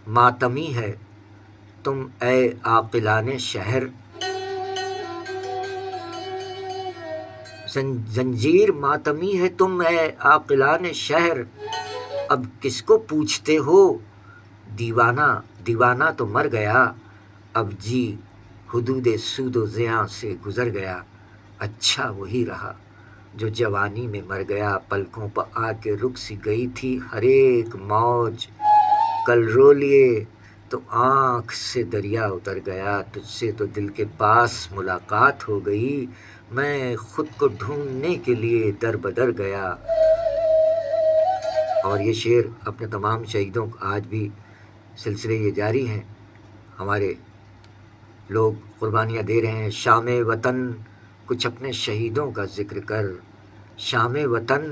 Speaker 1: ماتمی ہے تم اے عاقلان شہر، زنجیر ماتمی ہے تم اے عاقلان شہر، اب کس کو پوچھتے ہو دیوانہ، دیوانہ تو مر گیا، اب جی حدود سود و زیاں سے گزر گیا۔ اچھا وہی رہا جو جوانی میں مر گیا، پلکوں پہ آ کے رک سی گئی تھی ہر ایک موج، کل رو لیے تو آنکھ سے دریا اتر گیا، تجھ سے تو دل کے پاس ملاقات ہو گئی، میں خود کو ڈھونڈنے کے لیے در بدر گیا۔ اور یہ شعر اپنے تمام شہیدوں کو آج بھی سلسلے یہ جاری ہیں، ہمارے لوگ قربانیاں دے رہے ہیں۔ شام وطن کچھ اپنے شہیدوں کا ذکر کر، شام وطن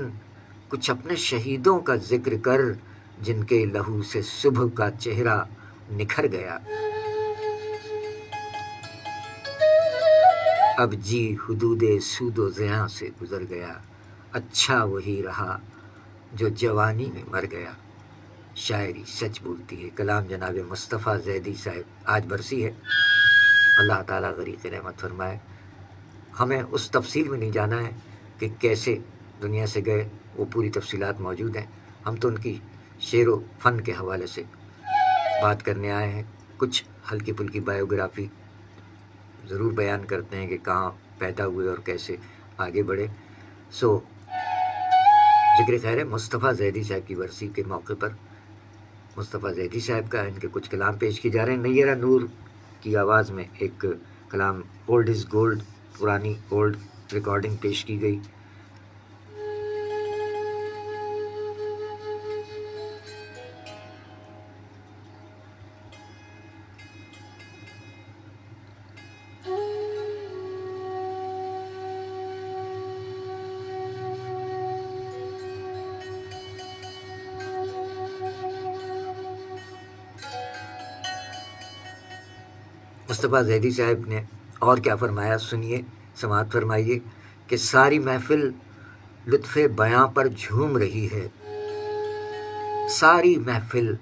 Speaker 1: کچھ اپنے شہیدوں کا ذکر کر، جن کے لہو سے صبح کا چہرہ نکھر گیا۔ اب جی حدود سود و زیاں سے گزر گیا، اچھا وہی رہا جو جوانی میں مر گیا۔ شاعری سچ بولتی ہے، کلام جناب مصطفیٰ زیدی صاحب۔ آج برسی ہے، اللہ تعالیٰ غریق رحمت فرمائے۔ ہمیں اس تفصیل میں نہیں جانا ہے کہ کیسے دنیا سے گئے، وہ پوری تفصیلات موجود ہیں، ہم تو ان کی شعر و فن کے حوالے سے بات کرنے آئے ہیں۔ کچھ ہلکی پھلکی بایوگرافی ضرور بیان کرتے ہیں کہ کہاں پیدا ہوئے اور کیسے آگے بڑھے۔ ذکر خیر ہے مصطفیٰ زیدی صاحب کی برسی کے موقع پر مصطفیٰ زیدی صاحب کا ان کے کچھ کلام پیش کیے جا رہے ہیں۔ نیرہ نور کی آواز میں ایک کلام اولڈ از گولڈ، پرانی اولڈ ریکارڈنگ پیش کی گئی۔ مصطفیٰ زیدی صاحب نے اور کیا فرمایا، سنیے، سماعت فرمائیے کہ ساری محفل لطف بیاں پر جھوم رہی ہے، ساری محفل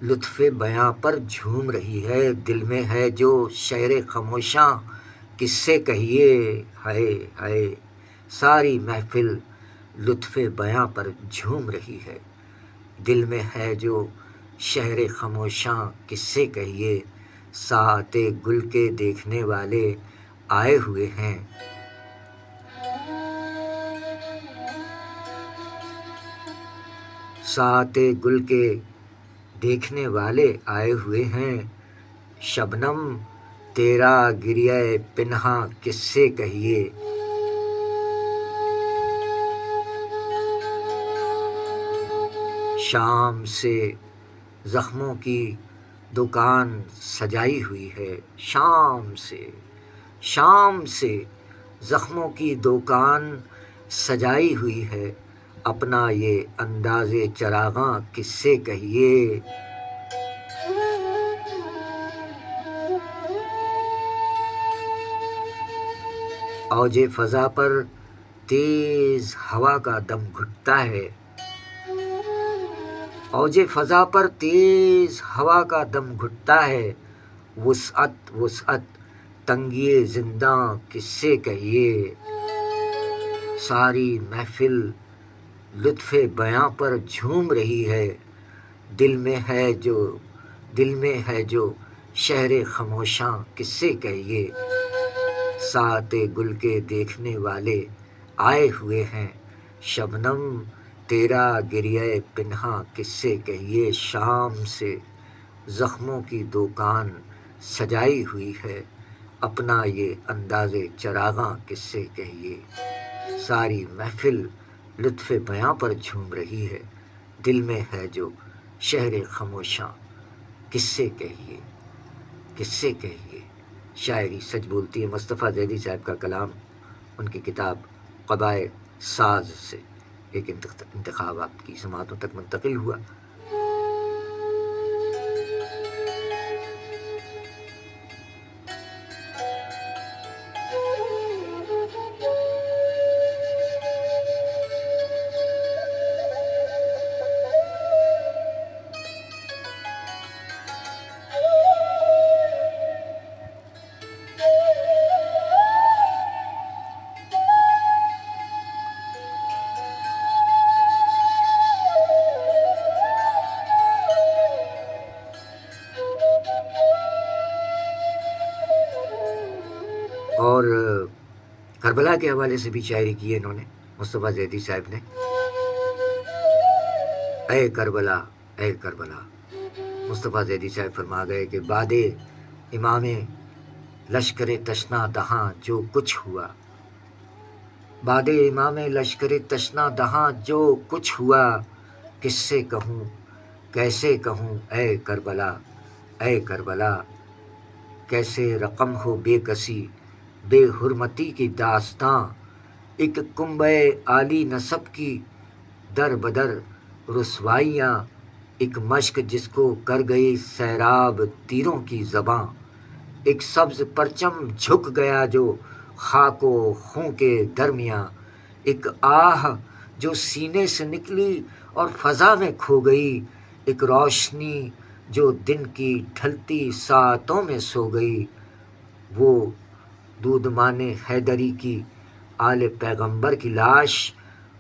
Speaker 1: لطف بیاں پر جھوم رہی ہے، دل میں ہے جو شعر خاموشاں کس سے کہیے، ہائے ہائے، ساری محفل لطف بیاں پر جھوم رہی ہے، دل میں ہے جو شعر خاموشاں کس سے کہیے، ساعت گل کے دیکھنے والے آئے ہوئے ہیں، ساعت گل کے دیکھنے والے آئے ہوئے ہیں، شبنم تیرا گریہ پنہاں کس سے کہیے، شام سے زخموں کی دکان سجائی ہوئی ہے، شام سے زخموں کی دکان سجائی ہوئی ہے، اپنا یہ انداز چراغاں کس سے کہیے، اوج فضا پر تیز ہوا کا دم گھٹتا ہے، اوج فضا پر تیز ہوا کا دم گھٹتا ہے، وسعت وسعت تنگی زنداں کس سے کہیے، ساری محفل لطف بیاں پر جھوم رہی ہے، دل میں ہے جو شہر خاموشاں کس سے کہیے، ساعت گل کے دیکھنے والے آئے ہوئے ہیں، شبنم تیرا گریہ پنہاں کس سے کہیے، شام سے زخموں کی دکان سجائی ہوئی ہے، اپنا یہ انداز چراغاں کس سے کہیے، ساری محفل لطف بیاں پر جھوم رہی ہے، دل میں ہے جو شہر خاموشاں کس سے کہیے، کس سے کہیے۔ شاعری سچ بولتی ہے، مصطفیٰ زیدی صاحب کا کلام ان کی کتاب قبائے ساز سے ایک انتخاب آپ کی سماعتوں تک منتقل ہوا۔ اور کربلا کے حوالے سے بھی شاعری کی ہے انہوں نے، مصطفیٰ زیدی صاحب نے۔ اے کربلا اے کربلا، مصطفیٰ زیدی صاحب فرما گئے کہ بعد امام لشکر تشنا دہاں جو کچھ ہوا، بعد امام لشکر تشنا دہاں جو کچھ ہوا، کس سے کہوں کیسے کہوں اے کربلا، اے کربلا، کیسے رقم ہو بے کسی بے حرمتی کی داستاں، ایک کنبہ عالی نسب کی در بدر رسوائیاں، ایک مشق جس کو کر گئی سیراب تیروں کی زباں، ایک سبز پرچم جھک گیا جو خاک و خوں کے درمیاں، ایک آہ جو سینے سے نکلی اور فضا میں کھو گئی، ایک روشنی جو دن کی ڈھلتی ساعتوں میں سو گئی، وہ دودمان حیدری کی آل پیغمبر کی لاش،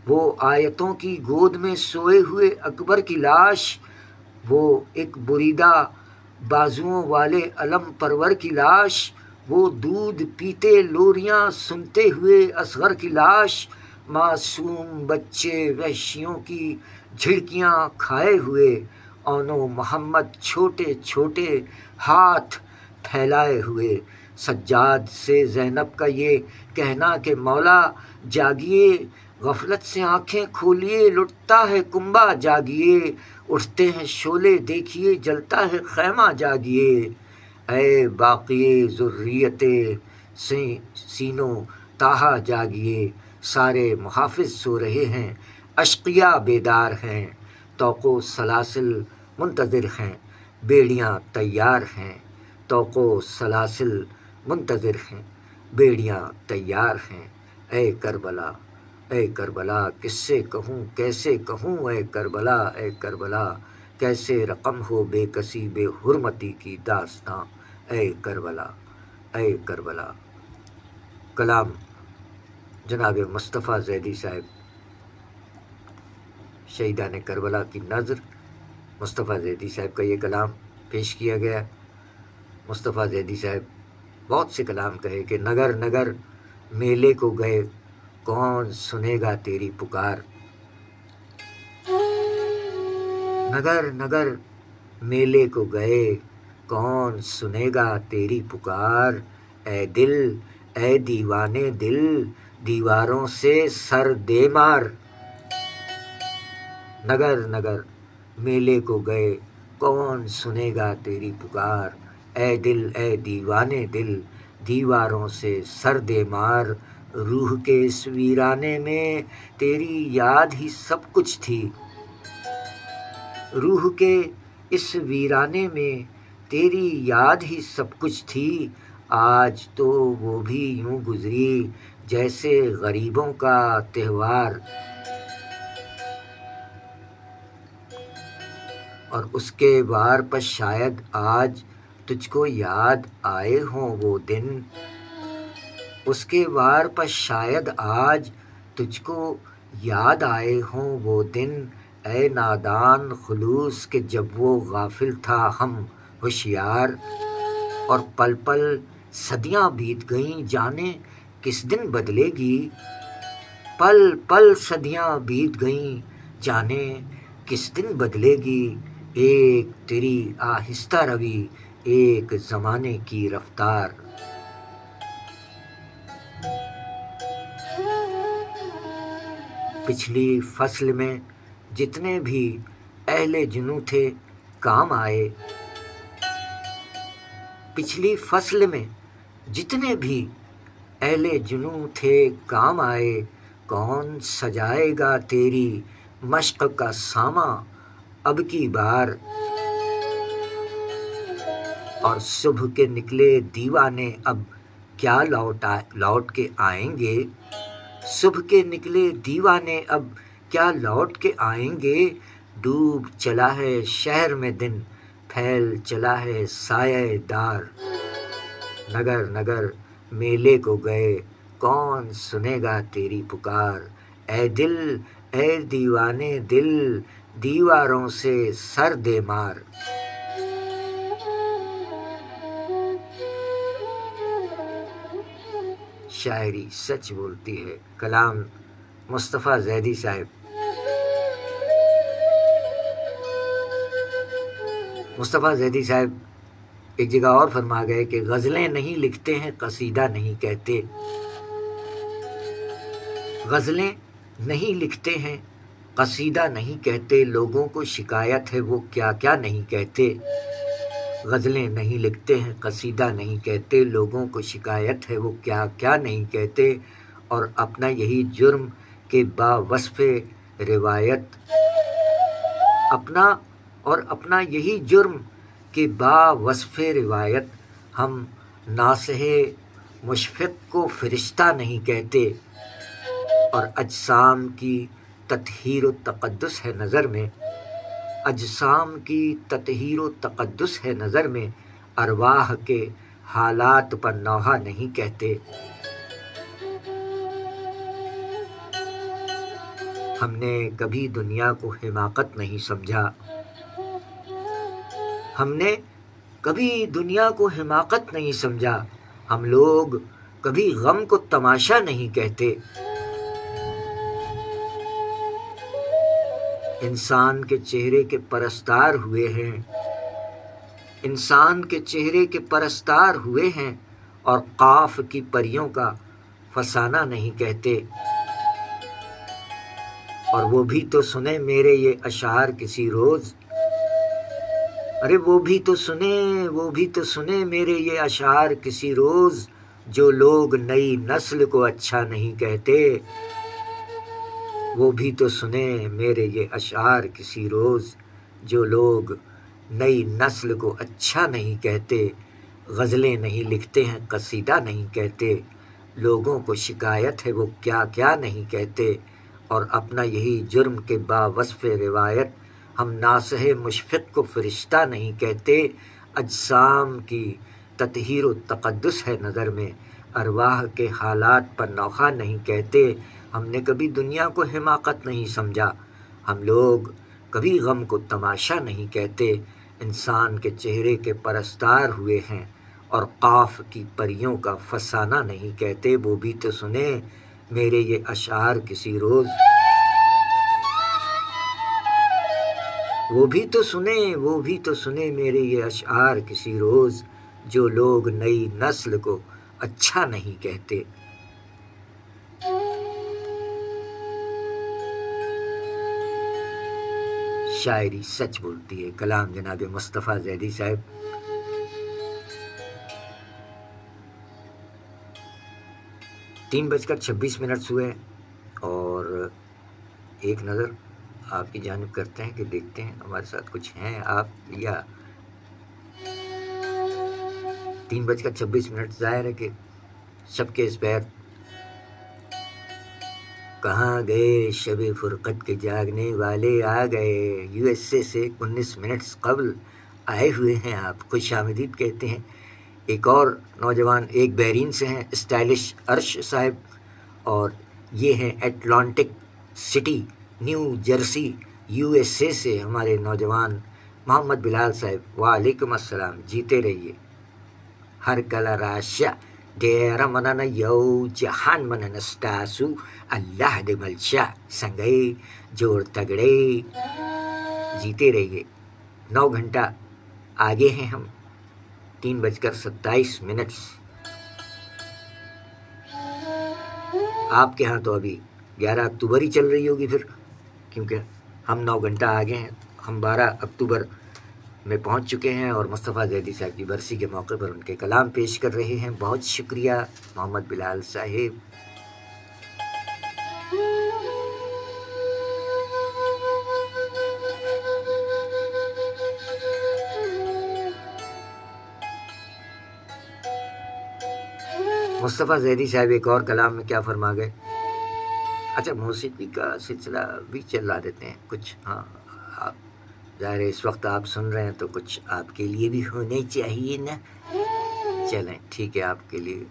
Speaker 1: وہ آیتوں کی گود میں سوئے ہوئے اکبر کی لاش، وہ ایک بریدہ بازوؤں والے علم پرور کی لاش، وہ دودھ پیتے لوریاں سنتے ہوئے اصغر کی لاش، معصوم بچے وحشیوں کی جھڑکیاں کھائے ہوئے، اونو محمد چھوٹے چھوٹے ہاتھ پھیلائے ہوئے، سجاد سے زینب کا یہ کہنا کہ مولا جاگیے، غفلت سے آنکھیں کھولیے، لٹتا ہے کنبہ جاگیے، اٹھتے ہیں شعلے دیکھیے، جلتا ہے خیمہ جاگیے، اے باقی ذریت سینو تاہا جاگیے، سارے محافظ سو رہے ہیں، اشقیاء بیدار ہیں، طوق و سلاسل منتظر ہیں، بیڑیاں تیار ہیں، طوق و سلاسل منتظر ہیں، بیڑیاں تیار ہیں، اے کربلا اے کربلا، کس سے کہوں کیسے کہوں اے کربلا، اے کربلا، کیسے رقم ہو بے کسی بے حرمتی کی داستاں، اے کربلا اے کربلا۔ کلام جناب مصطفیٰ زیدی صاحب، شہیدان کربلا کی نذر، مصطفیٰ زیدی صاحب کا یہ کلام پیش کیا گیا۔ مصطفیٰ زیدی صاحب بہت سے کلام کہے کہ نگر نگر میلے کو گئے، کون سنے گا تیری پکار، نگر نگر میلے کو گئے، کون سنے گا تیری پکار، اے دل اے دیوانے دل، دیواروں سے سر دے مار، نگر نگر میلے کو گئے، کون سنے گا تیری پکار، اے دل اے دیوانے دل، دیواروں سے سر دے مار، روح کے اس ویرانے میں تیری یاد ہی سب کچھ تھی، روح کے اس ویرانے میں تیری یاد ہی سب کچھ تھی، آج تو وہ بھی یوں گزری جیسے غریبوں کا تہوار، اور اس کے وار پر شاید آج تجھ کو یاد آئے ہوں وہ دن، اس کے وار پر شاید آج تجھ کو یاد آئے ہوں وہ دن، اے نادان خلوص کہ جب وہ غافل تھا ہم ہوشیار، اور پل پل صدیاں بیت گئیں جانے کس دن بدلے گی، پل پل صدیاں بیت گئیں جانے کس دن بدلے گی، ایک تیری آہستہ روی ایک زمانے کی رفتار۔ پچھلی فصل میں جتنے بھی اہل جنوں تھے کام آئے، پچھلی فصل میں جتنے بھی اہل جنوں تھے کام آئے، کون سجائے گا تیری مشق کا ساماں اب کی بار، اور صبح کے نکلے دیوانے اب کیا لوٹ کے آئیں گے، صبح کے نکلے دیوانے اب کیا لوٹ کے آئیں گے، ڈوب چلا ہے شہر میں دن پھیل چلا ہے سایہ دار، نگر نگر میلے کو گئے کون سنے گا تیری پکار، اے دل اے دیوانے دل دیواروں سے سر دے مار۔ شاعری سچ بولتی ہے، کلام مصطفیٰ زیدی صاحب۔ مصطفیٰ زیدی صاحب ایک جگہ اور فرما گئے کہ غزلیں نہیں لکھتے ہیں قصیدہ نہیں کہتے، غزلیں نہیں لکھتے ہیں قصیدہ نہیں کہتے، لوگوں کو شکایت ہے وہ کیا کیا نہیں کہتے، غزلیں نہیں لکھتے ہیں قصیدہ نہیں کہتے، لوگوں کو شکایت ہے وہ کیا کیا نہیں کہتے، اور اپنا یہی جرم کہ با وصف روایت، اپنا یہی جرم کہ با وصف روایت، ہم ناصح مشفق کو فرشتہ نہیں کہتے، اور اجسام کی تطہیر و تقدس ہے نظر میں، اجسام کی تطہیر و تقدس ہے نظر میں، ارواح کے حالات پر نوحہ نہیں کہتے، ہم نے کبھی دنیا کو حماقت نہیں سمجھا، ہم نے کبھی دنیا کو حماقت نہیں سمجھا، ہم لوگ کبھی غم کو تماشا نہیں کہتے، انسان کے چہرے کے پرستار ہوئے ہیں، انسان کے چہرے کے پرستار ہوئے ہیں، اور قاف کی پریوں کا فسانہ نہیں کہتے، اور وہ بھی تو سنے میرے یہ اشعار کسی روز، ارے وہ بھی تو سنے میرے یہ اشعار کسی روز، جو لوگ نئی نسل کو اچھا نہیں کہتے، وہ بھی تو سنے میرے یہ اشعار کسی روز، جو لوگ نئی نسل کو اچھا نہیں کہتے، غزلیں نہیں لکھتے ہیں قصیدہ نہیں کہتے، لوگوں کو شکایت ہے وہ کیا کیا نہیں کہتے، اور اپنا یہی جرم کہ با وصف روایت، ہم ناصح مشفق کو فرشتہ نہیں کہتے، اجسام کی تطہیر و تقدس ہے نظر میں، ارواح کے حالات پر نوحہ نہیں کہتے، ہم نے کبھی دنیا کو حماقت نہیں سمجھا، ہم لوگ کبھی غم کو تماشا نہیں کہتے، انسان کے چہرے کے پرستار ہوئے ہیں، اور قاف کی پریوں کا فسانہ نہیں کہتے، وہ بھی تو سنے میرے یہ اشعار کسی روز، وہ بھی تو سنے میرے یہ اشعار کسی روز، جو لوگ نئی نسل کو اچھا نہیں کہتے۔ شاعری سچ بولتی ہے، کلام جناب مصطفیٰ زیدی صاحب۔ تین 3:26 ہوئے، اور ایک نظر آپ کی جانب کرتے ہیں کہ دیکھتے ہیں ہمارے ساتھ کچھ ہیں آپ، یا 3:26 ظاہر ہے کہ شب کے اس پیر کہاں گئے شب فرقت کے جاگنے والے آ گئے، یو ایس اے سے 19 منٹس قبل آئے ہوئے ہیں آپ، خوش آمدید کہتے ہیں۔ ایک اور نوجوان ایک بحرین سے ہیں، اسٹائلش عرش صاحب، اور یہ ہیں Atlantic city new Jersey U S A سے ہمارے نوجوان محمد بلال صاحب۔ وعلیکم السلام، جیتے رہیے۔ ہر کلا راشا ډیره مننه، یو جهان مننه ستاسو، الله دې ملشه څنګه جوړ تگڑے، جیتے رہیے۔ 9 گھنٹہ آگے ہیں ہم، 3:27۔ آپ کے ہاں تو ابھی 11 اکتوبر ہی چل رہی ہوگی پھر، کیونکہ ہم 9 گھنٹہ آگے ہیں، ہم 12 اکتوبر میں پہنچ چکے ہیں اور مصطفیٰ زیدی صاحب کی برسی کے موقع پر ان کے کلام پیش کر رہے ہیں۔ بہت شکریہ محمد بلال صاحب۔ مصطفیٰ زیدی صاحب ایک اور کلام میں کیا فرما گئے؟ اچھا، موسیقی کا سلسلہ بھی چلا دیتے ہیں کچھ، ہاں آپ ظاہر ہے اس وقت آپ سن رہے ہیں تو کچھ آپ کے لیے بھی ہونے چاہیے نا۔ چلیں ٹھیک ہے، آپ کے لیے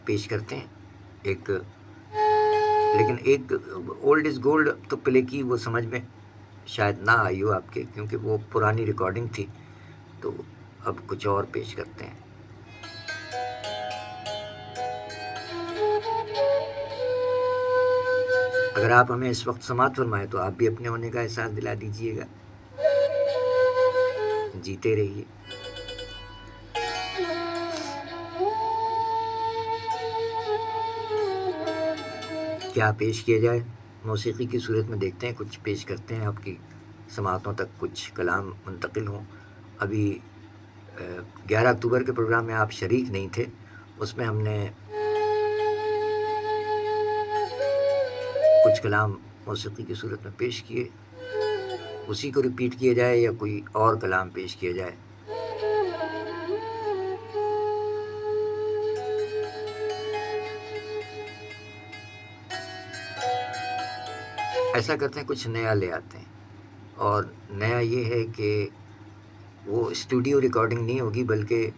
Speaker 1: پیش کرتے ہیں ایک، لیکن ایک اولڈ از گولڈ تو پلے کی، وہ سمجھ میں شاید نہ آئی ہو آپ کے، کیونکہ وہ پرانی ریکارڈنگ تھی، تو اب کچھ اور پیش کرتے ہیں۔ اگر آپ ہمیں اس وقت سماعت فرمائیں تو آپ بھی اپنے ہونے کا احساس دلا دیجئے گا۔ جیتے رہیے۔ کیا پیش کیا جائے؟ موسیقی کی صورت میں دیکھتے ہیں، کچھ پیش کرتے ہیں، آپ کی سماعتوں تک کچھ کلام منتقل ہوں۔ ابھی 11 اکتوبر کے پروگرام میں آپ شریک نہیں تھے، اس میں ہم نے کچھ کلام موسیقی کی صورت میں پیش کیے، اسی کو ریپیٹ کیا جائے یا کوئی اور کلام پیش کیا جائے؟ ایسا کرتے ہیں، کچھ نیا لے آتے ہیں، اور نیا یہ ہے کہ وہ اسٹوڈیو ریکارڈنگ نہیں ہوگی، بلکہ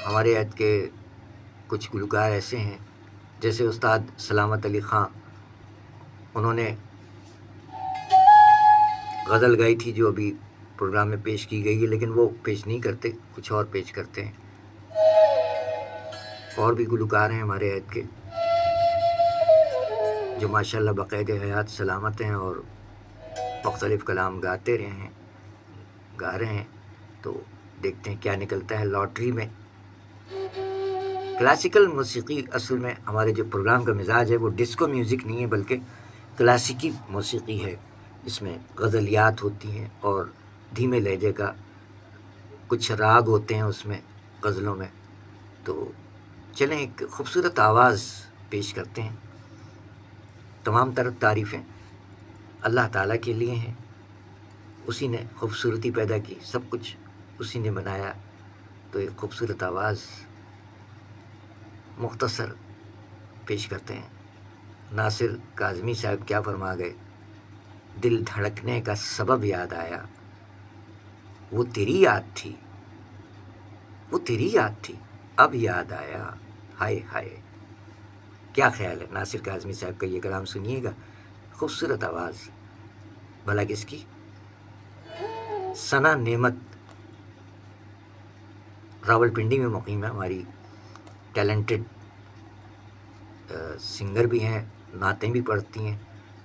Speaker 1: ہمارے عہد کے کچھ گلوکار ایسے ہیں جیسے استاد سلامت علی خان، انہوں نے غزل گائی تھی جو ابھی پروگرام میں پیش کی گئی ہے، لیکن وہ پیش نہیں کرتے، کچھ اور پیش کرتے ہیں۔ اور بھی گلوکار ہیں ہمارے عہد کے جو ماشاءاللہ بقید حیات سلامت ہیں اور مختلف کلام گا رہے ہیں، تو دیکھتے ہیں کیا نکلتا ہے لاٹری میں۔ کلاسیکل موسیقی اصل میں ہمارے جو پروگرام کا مزاج ہے وہ ڈسکو میوزک نہیں ہے، بلکہ کلاسیکی موسیقی ہے۔ اس میں غزلیات ہوتی ہیں اور دھیمے لہجے کا کچھ راگ ہوتے ہیں اس میں غزلوں میں، تو چلیں ایک خوبصورت آواز پیش کرتے ہیں۔ تمام تر تعریفیں اللہ تعالیٰ کے لیے ہیں، اسی نے خوبصورتی پیدا کی، سب کچھ اسی نے بنایا، تو ایک خوبصورت آواز مختصر پیش کرتے ہیں۔ ناصر کاظمی صاحب کیا فرما گئے؟ دل دھڑکنے کا سبب یاد آیا، وہ تیری یاد تھی، وہ تیری یاد تھی، اب یاد آیا، ہائے ہائے۔ کیا خیال ہے ناصر کاظمی صاحب کا؟ یہ کلام سنیے گا، خوبصورت آواز، بھلا کس کی؟ ثنا نعمت راولپنڈی میں مقیم ہے، ہماری ٹیلنٹڈ سنگر بھی ہیں، نعتیں بھی پڑھتی ہیں،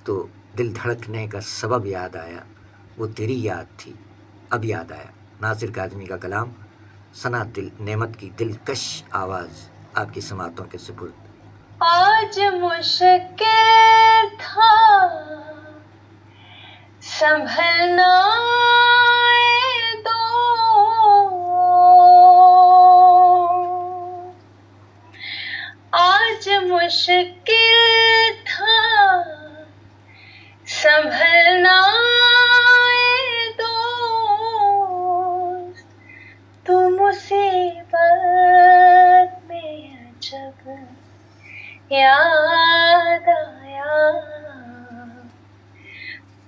Speaker 1: تو دل دھڑکنے کا سبب یاد آیا، وہ تیری یاد تھی، اب یاد آیا۔ ناصر کاظمی کا کلام، ثنا نعمت کی دلکش آواز آپ کی سماعتوں کے سپرد۔
Speaker 2: آج مشکل تھا سنبھلنا دو، آج مشکل تھا سنبھلنا دو، تو مصیبت میں جب یاد آیا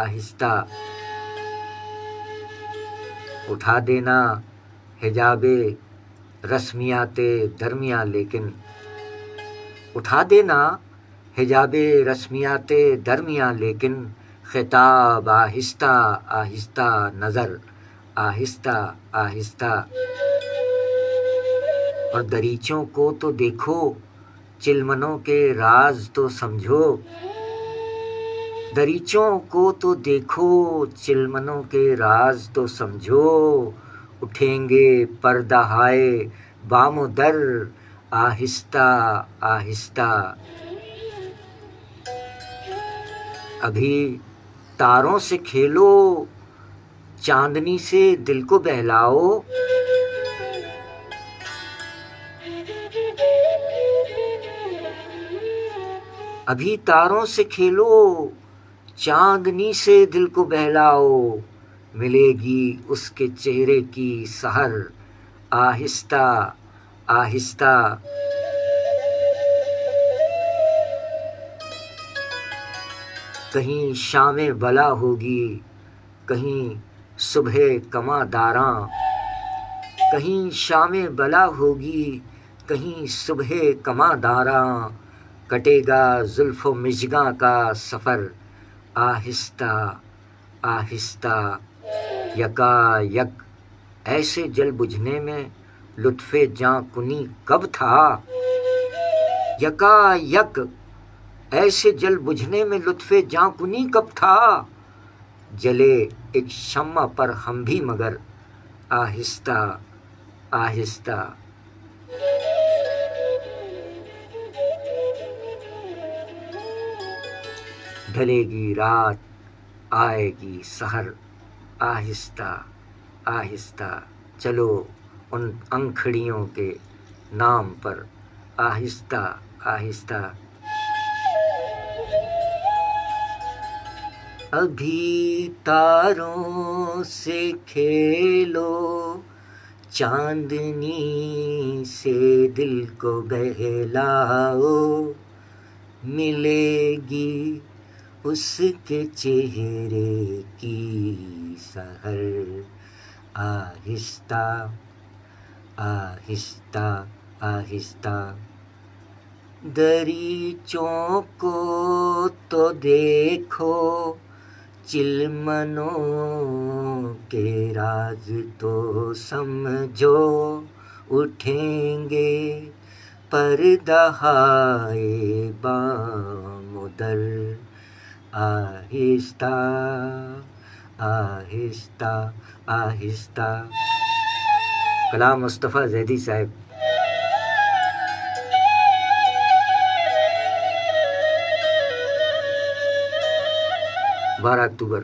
Speaker 1: آہستہ اٹھا دینا حجاب رسمیات درمیاں لیکن اٹھا دینا حجاب رسمیات درمیاں لیکن خطاب آہستہ آہستہ نظر آہستہ آہستہ اور دریچوں کو تو دیکھو چلمنوں کے راز تو سمجھو دریچوں کو تو دیکھو چلمنوں کے راز تو سمجھو اٹھیں گے پردہ ہائے بام و در آہستہ آہستہ ابھی تاروں سے کھیلو چاندنی سے دل کو بہلاؤ ابھی تاروں سے کھیلو چاندنی سے دل کو بہلاؤ ملے گی اس کے چہرے کی سحر آہستہ آہستہ کہیں شام بلا ہوگی کہیں صبح کماں داراں کہیں شام بلا ہوگی کہیں صبح کماں داراں کٹے گا زلف و مژگاں کا سفر آہستہ آہستہ یکا یک ایسے جل بجھنے میں لطف جاں کنی کب تھا یکا یک ایسے جل بجھنے میں لطف جاں کنی کب تھا جلے ایک شمع پر ہم بھی مگر آہستہ آہستہ ڈھلے گی رات آئے گی سحر آہستہ آہستہ چلو ان انکھڑیوں کے نام پر آہستہ آہستہ ابھی تاروں سے کھیلو چاندنی سے دل کو بہلاؤ ملے گی اس کے چہرے کی سحر آہستہ آہستہ آہستہ دریچوں کو تو دیکھو چلمنوں کے راز تو سمجھو اٹھیں گے پردہ ہائے بام و در آہستہ آہستہ آہستہ کلام مصطفیٰ زیدی صاحب 12 اکتوبر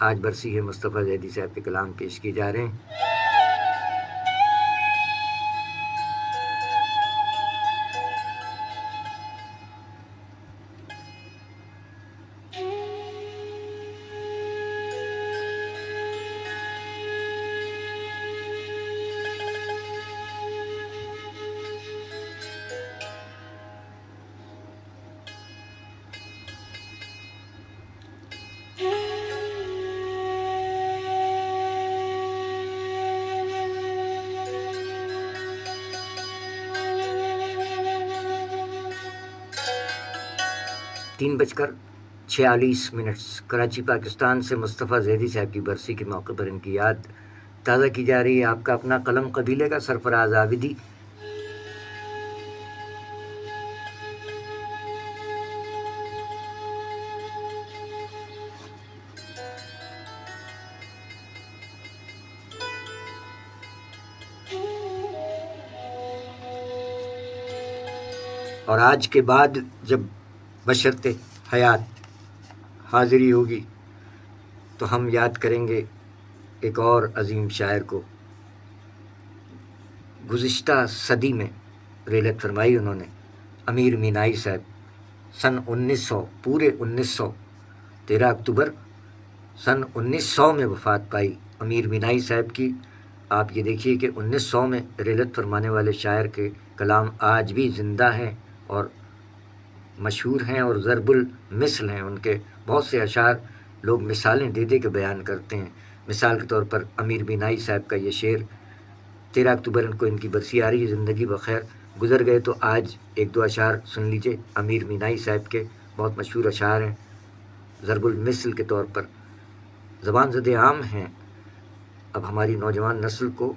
Speaker 1: آج برسی ہے مصطفیٰ زیدی صاحب کے کلام پیش کیے جا رہے ہیں. تین بج کر 46 کراچی پاکستان سے مصطفیٰ زیدی صاحب کی برسی کے موقع پر ان کی یاد تازہ کی جا رہی ہے. آپ کا اپنا قلم قبیلے کا سرفراز عابدی. اور آج کے بعد جب بشرط حیات حاضری ہوگی تو ہم یاد کریں گے ایک اور عظیم شاعر کو. گزشتہ صدی میں ریلت فرمائی انہوں نے. امیر مینائی صاحب سن 1900 پورے 1900 13 اکتوبر سن 1900 میں وفات پائی امیر مینائی صاحب کی. آپ یہ دیکھیے کہ 1900 میں ریلت فرمانے والے شاعر کے کلام آج بھی زندہ ہیں اور مشہور ہیں اور ضرب المثل ہیں. ان کے بہت سے اشعار لوگ مثالیں دے دے کے بیان کرتے ہیں. مثال کے طور پر امیر بینائی صاحب کا یہ شعر، 13 اکتوبر کو ان کی برسی آ رہی ہے، زندگی بخیر، گزر گئے تو آج ایک دو اشعار سن لیجئے امیر بینائی صاحب کے، بہت مشہور اشعار ہیں، ضرب المثل کے طور پر زبان زد عام ہیں اب ہماری نوجوان نسل کو.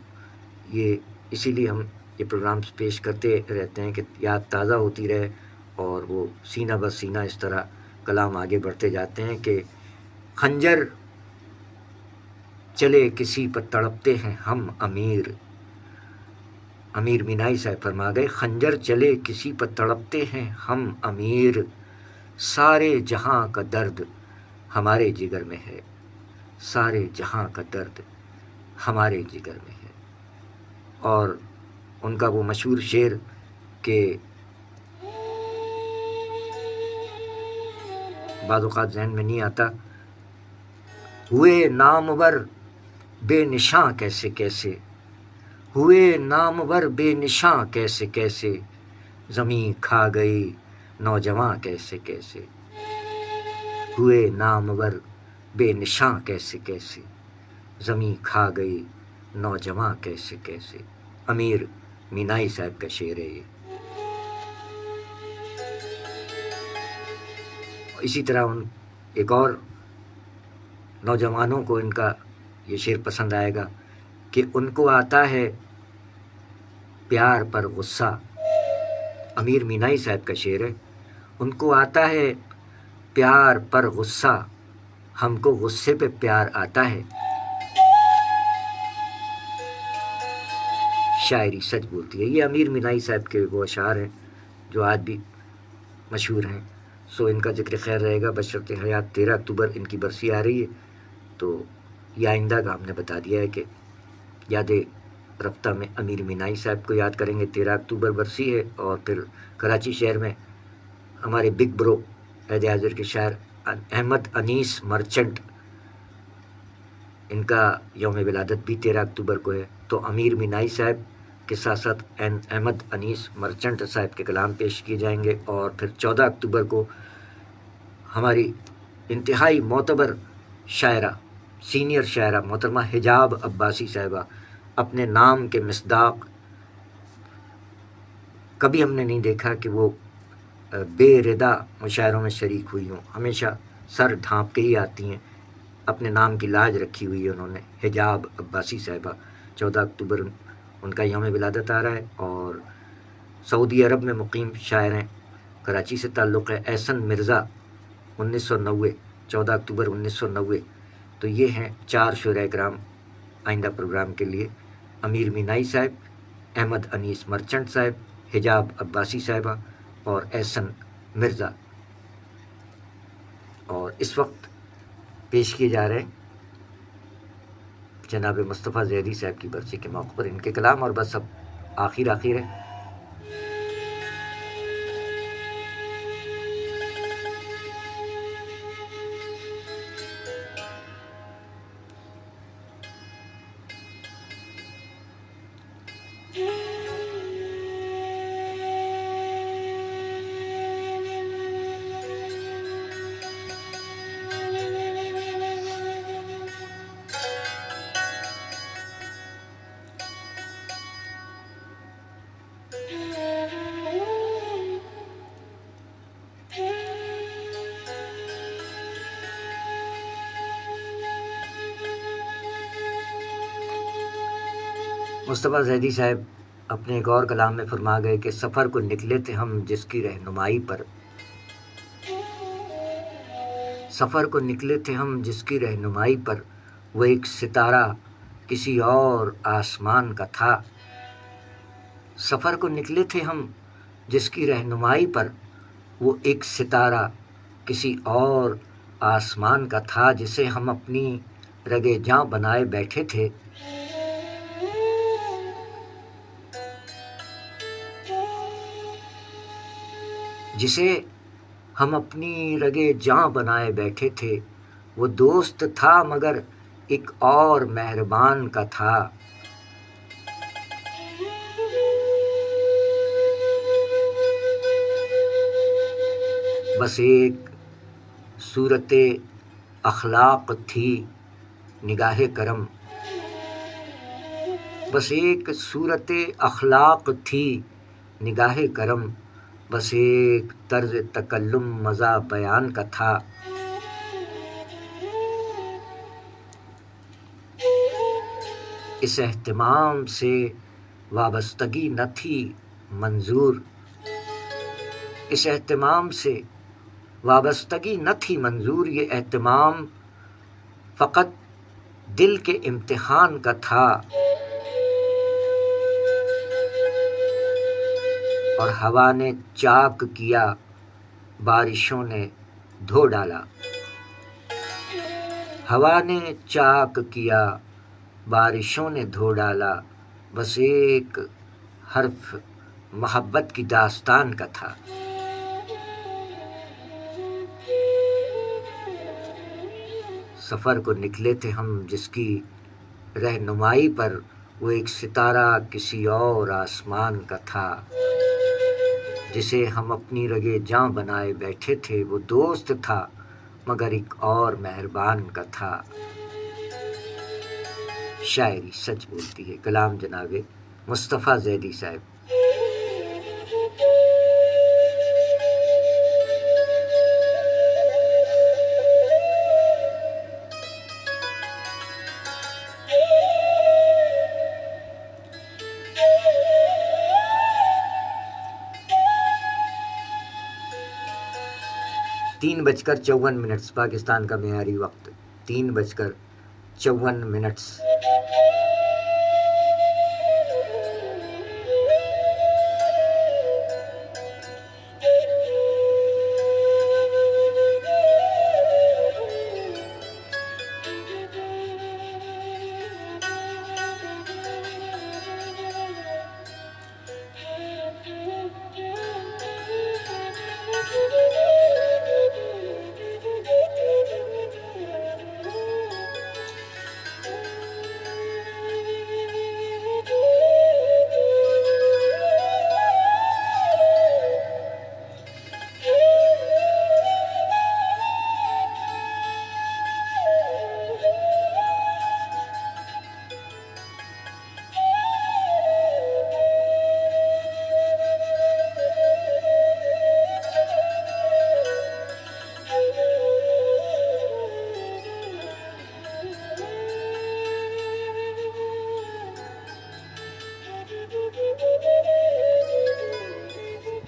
Speaker 1: یہ اسی لیے ہم یہ پروگرامز پیش کرتے رہتے ہیں کہ یاد تازہ ہوتی رہے اور وہ سینہ بہ سینہ اس طرح کلام آگے بڑھتے جاتے ہیں کہ خنجر چلے کسی پر تڑپتے ہیں ہم امیر. امیر بینائی صاحب فرما گئے خنجر چلے کسی پر تڑپتے ہیں ہم امیر، سارے جہاں کا درد ہمارے جگر میں ہے، سارے جہاں کا درد ہمارے جگر میں ہے. اور ان کا وہ مشہور شعر کہ بعض اوقات ذہن میں نہیں آتا، ہوئے نامور بے نشاں کیسے کیسے، ہوئے نامور بے نشاں کیسے کیسے، زمیں کھا گئی نوجواں کیسے کیسے، ہوئے نامور بے نشاں کیسے کیسے، زمیں کھا گئی نوجواں کیسے کیسے. امیر بینائی صاحب کا شعر ہے یہ. اسی طرح ایک اور نوجوانوں کو ان کا یہ شعر پسند آئے گا کہ ان کو آتا ہے پیار پر غصہ. امیر بینائی صاحب کا شعر ہے، ان کو آتا ہے پیار پر غصہ، ہم کو غصے پہ پیار آتا ہے. شاعری سچ بولتی ہے. یہ امیر بینائی صاحب کے وہ اشعار ہیں جو آج بھی مشہور ہیں. سو ان کا ذکر خیر رہے گا بشرط حیات. 13 اکتوبر ان کی برسی آ رہی ہے، تو یہ آئندہ کا ہم نے بتا دیا ہے کہ یاد رفتہ میں امیر بینائی صاحب کو یاد کریں گے. 13 اکتوبر برسی ہے، اور پھر کراچی شہر میں ہمارے بگ برو عہد حاضر کے شاعر احمد انیس مرچنٹ، ان کا یوم ولادت بھی 13 اکتوبر کو ہے. تو امیر بینائی صاحب کے ساتھ ساتھ احمد انیس مرچنٹ صاحب کے کلام پیش کیے جائیں گے. اور پھر 14 اکتوبر کو ہماری انتہائی معتبر شاعرہ، سینئر شاعرہ محترمہ حجاب عباسی صاحبہ، اپنے نام کے مصداق کبھی ہم نے نہیں دیکھا کہ وہ بے ردا مشاعروں میں شریک ہوئی ہوں، ہمیشہ سر ڈھانپ کے ہی آتی ہیں. اپنے نام کی لاج رکھی ہوئی ہے انہوں نے، حجاب عباسی صاحبہ. 14 اکتوبر ان کا یوم ولادت آ رہا ہے. اور سعودی عرب میں مقیم شاعر ہیں، کراچی سے تعلق ہے، احسن مرزا 1990، 14 اکتوبر 1990. تو یہ ہیں 4 شعراء کرام آئندہ پروگرام کے لیے: امیر بینائی صاحب، احمد انیس مرچنٹ صاحب، حجاب عباسی صاحبہ اور احسن مرزا. اور اس وقت پیش کیے جا رہے ہیں جناب مصطفیٰ زیدی صاحب کی برسی کے موقع پر ان کے کلام. اور بس اب آخر ہے. مصطفیٰ زیدی صاحب اپنے ایک اور کلام میں فرما گئے کہ سفر کو نکلے تھے ہم جس کی رہنمائی پر، سفر کو نکلے تھے ہم جس کی رہنمائی پر، وہ ایک ستارہ کسی اور آسمان کا تھا. سفر کو نکلے تھے ہم جس کی رہنمائی پر، وہ ایک ستارہ کسی اور آسمان کا تھا، جسے ہم اپنی رگے جاں بنائے بیٹھے تھے. جسے ہم اپنی رگے جاں بنائے بیٹھے تھے، وہ دوست تھا مگر ایک اور مہربان کا تھا. بس ایک صورت اخلاق تھی نگاہ کرم، بس ایک صورت اخلاق تھی نگاہ کرم، بس ایک طرز تکلم مزہ بیان کا تھا۔ اس اہتمام سے وابستگی نہ تھی منظور، اس اہتمام سے وابستگی نہ تھی منظور، یہ اہتمام فقط دل کے امتحان کا تھا، اور ہوا نے چاک کیا بارشوں نے دھو ڈالا، ہوا نے چاک کیا بارشوں نے دھو ڈالا، بس ایک حرف محبت کی داستان کا تھا۔ سفر کو نکلے تھے ہم جس کی رہنمائی پر، وہ ایک ستارہ کسی اور آسمان کا تھا، جسے ہم اپنی رگے جاں بنائے بیٹھے تھے، وہ دوست تھا مگر ایک اور مہربان کا تھا۔ شاعری سچ بولتی ہے، کلام جناب مصطفیٰ زیدی صاحب۔ تین بج کر 54 پاکستان کا معیاری وقت، 3:54۔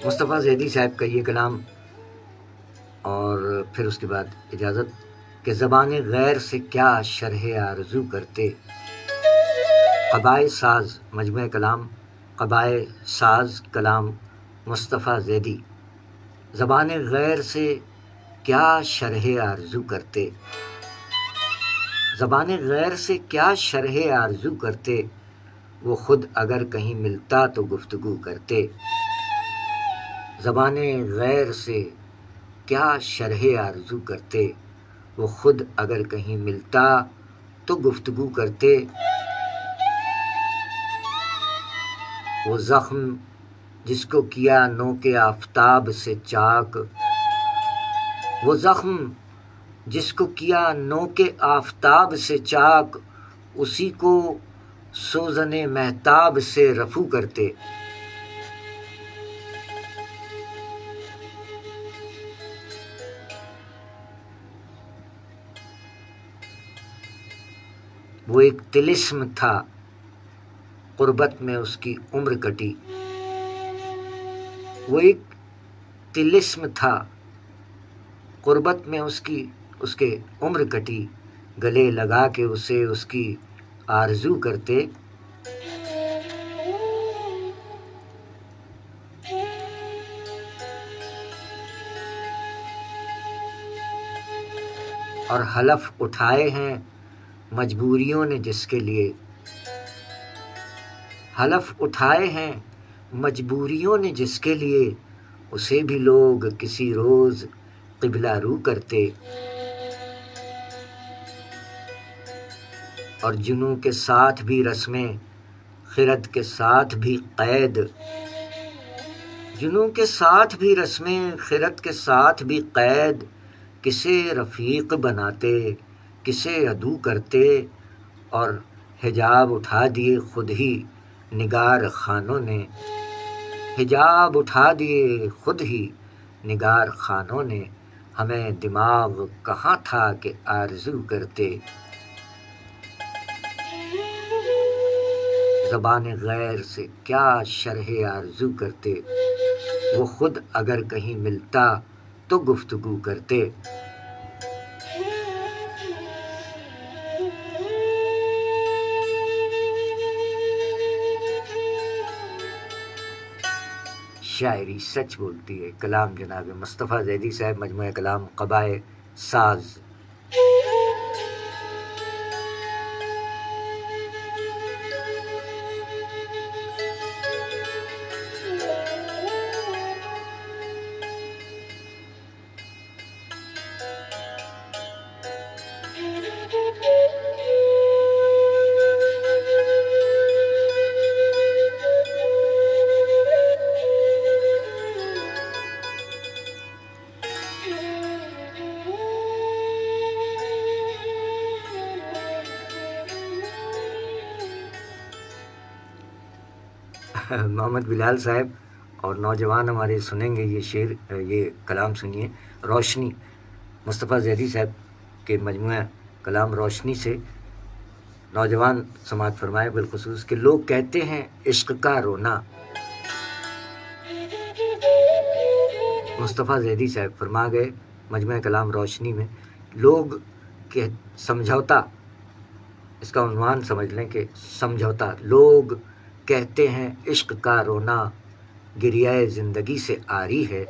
Speaker 1: مصطفیٰ زیدی صاحب کا یہ کلام، اور پھر اس کے بعد اجازت کہ زبان غیر سے کیا شرح آرزو کرتے۔ قبائے ساز، مجموعہ کلام قبائے ساز، کلام مصطفیٰ زیدی۔ زبان غیر سے کیا شرح آرزو کرتے، زبان غیر سے کیا شرح آرزو کرتے، وہ خود اگر کہیں ملتا تو گفتگو کرتے۔ زبان غیر سے کیا شرح آرزو کرتے، وہ خود اگر کہیں ملتا تو گفتگو کرتے۔ وہ زخم جس کو کیا نوک آفتاب سے چاک، وہ زخم جس کو کیا نوک آفتاب سے چاک، اسی کو سوزن مہتاب سے رفو کرتے۔ وہ ایک طلسم تھا، قربت میں اس کی عمر کٹی۔ وہ ایک طلسم تھا، قربت میں اس کے عمر کٹی، گلے لگا کے اسے اس کی آرزو کرتے۔ اور حلف اٹھائے ہیں مجبوریوں نے جس کے لیے، حلف اٹھائے ہیں مجبوریوں نے جس کے لیے، اسے بھی لوگ کسی روز قبلہ رو کرتے۔ اور جنوں کے ساتھ بھی رسمیں، خرد کے ساتھ بھی قید، جنوں کے ساتھ بھی رسمیں، خرد کے ساتھ بھی قید، کسے رفیق بناتے کسے عدو کرتے، اور حجاب اٹھا دیے خود ہی نگار خانوں نے، حجاب اٹھا دیے خود ہی نگار خانوں نے، ہمیں دماغ کہاں تھا کہ آرزو کرتے۔ زبان غیر سے کیا شرح آرزو کرتے، وہ خود اگر کہیں ملتا تو گفتگو کرتے۔ شاعری سچ بولتی ہے، کلام جناب مصطفیٰ زیدی صاحب، مجموعہ کلام قبائے ساز۔ محمد بلال صاحب اور نوجوان ہمارے سنیں گے یہ شعر، یہ کلام سنیے، روشنی، مصطفیٰ زیدی صاحب کے مجموعہ کلام روشنی سے نوجوان سماعت فرمائے بالخصوص کہ لوگ کہتے ہیں عشق کا رونا۔ مصطفیٰ زیدی صاحب فرما گئے مجموعہ کلام روشنی میں، لوگ کہ سمجھوتا، اس کا عنوان سمجھ لیں کہ سمجھوتا، لوگ کہتے ہیں عشق کا رونا گریہ زندگی سے آری ہے،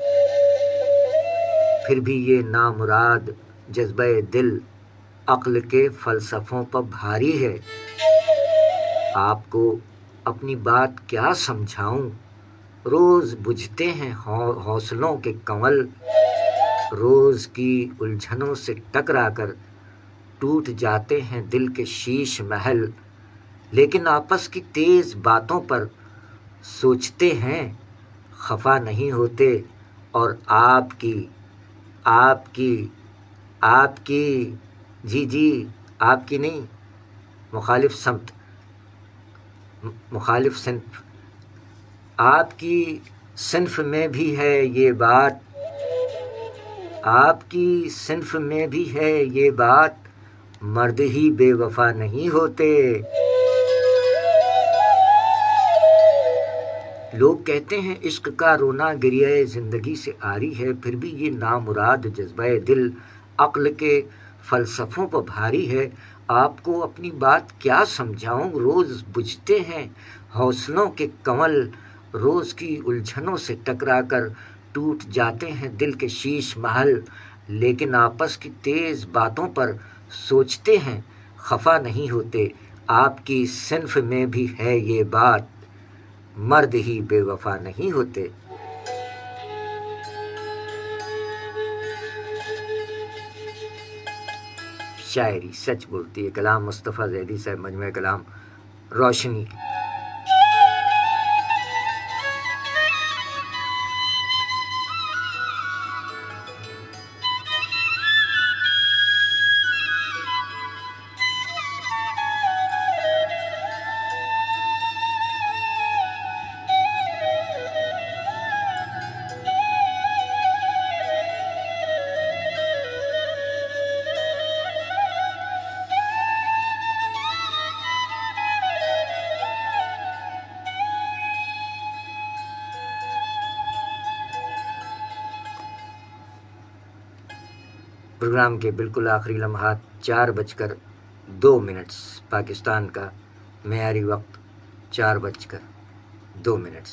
Speaker 1: پھر بھی یہ نامراد جذبہ دل عقل کے فلسفوں پر بھاری ہے۔ آپ کو اپنی بات کیا سمجھاؤں، روز بجھتے ہیں حوصلوں کے کنول، روز کی الجھنوں سے ٹکرا کر ٹوٹ جاتے ہیں دل کے شیش محل، لیکن آپس کی تیز باتوں پر سوچتے ہیں خفا نہیں ہوتے، اور آپ کی جی آپ کی نہیں، مخالف صنف، آپ کی صنف میں بھی ہے یہ بات، آپ کی صنف میں بھی ہے یہ بات، مرد ہی بے وفا نہیں ہوتے۔ لوگ کہتے ہیں عشق کا رونا گریہ زندگی سے آری ہے، پھر بھی یہ نامراد جذبہ دل عقل کے فلسفوں پر بھاری ہے۔ آپ کو اپنی بات کیا سمجھاؤں، روز بجھتے ہیں حوصلوں کے کنول، روز کی الجھنوں سے ٹکرا کر ٹوٹ جاتے ہیں دل کے شیش محل، لیکن آپس کی تیز باتوں پر سوچتے ہیں خفا نہیں ہوتے۔ آپ کی صنف میں بھی ہے یہ بات، مرد ہی بے وفا نہیں ہوتے۔ شاعری سچ بولتی ہے، کلام مصطفیٰ زیدی صاحب، مجموعہ کلام روشنی۔ پروگرام کے بالکل آخری لمحات، 4:02 پاکستان کا معیاری وقت، 4:02۔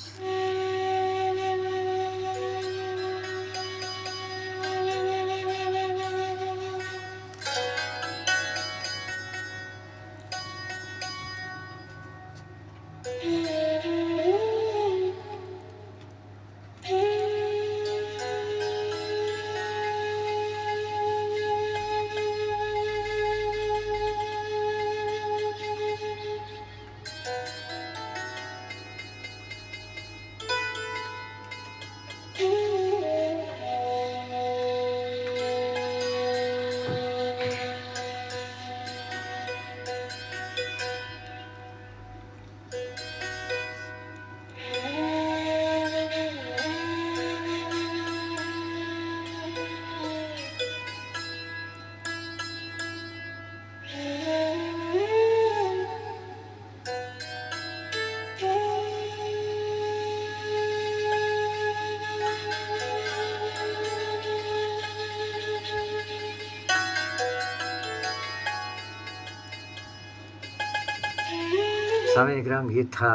Speaker 1: سامعین اکرام، یہ تھا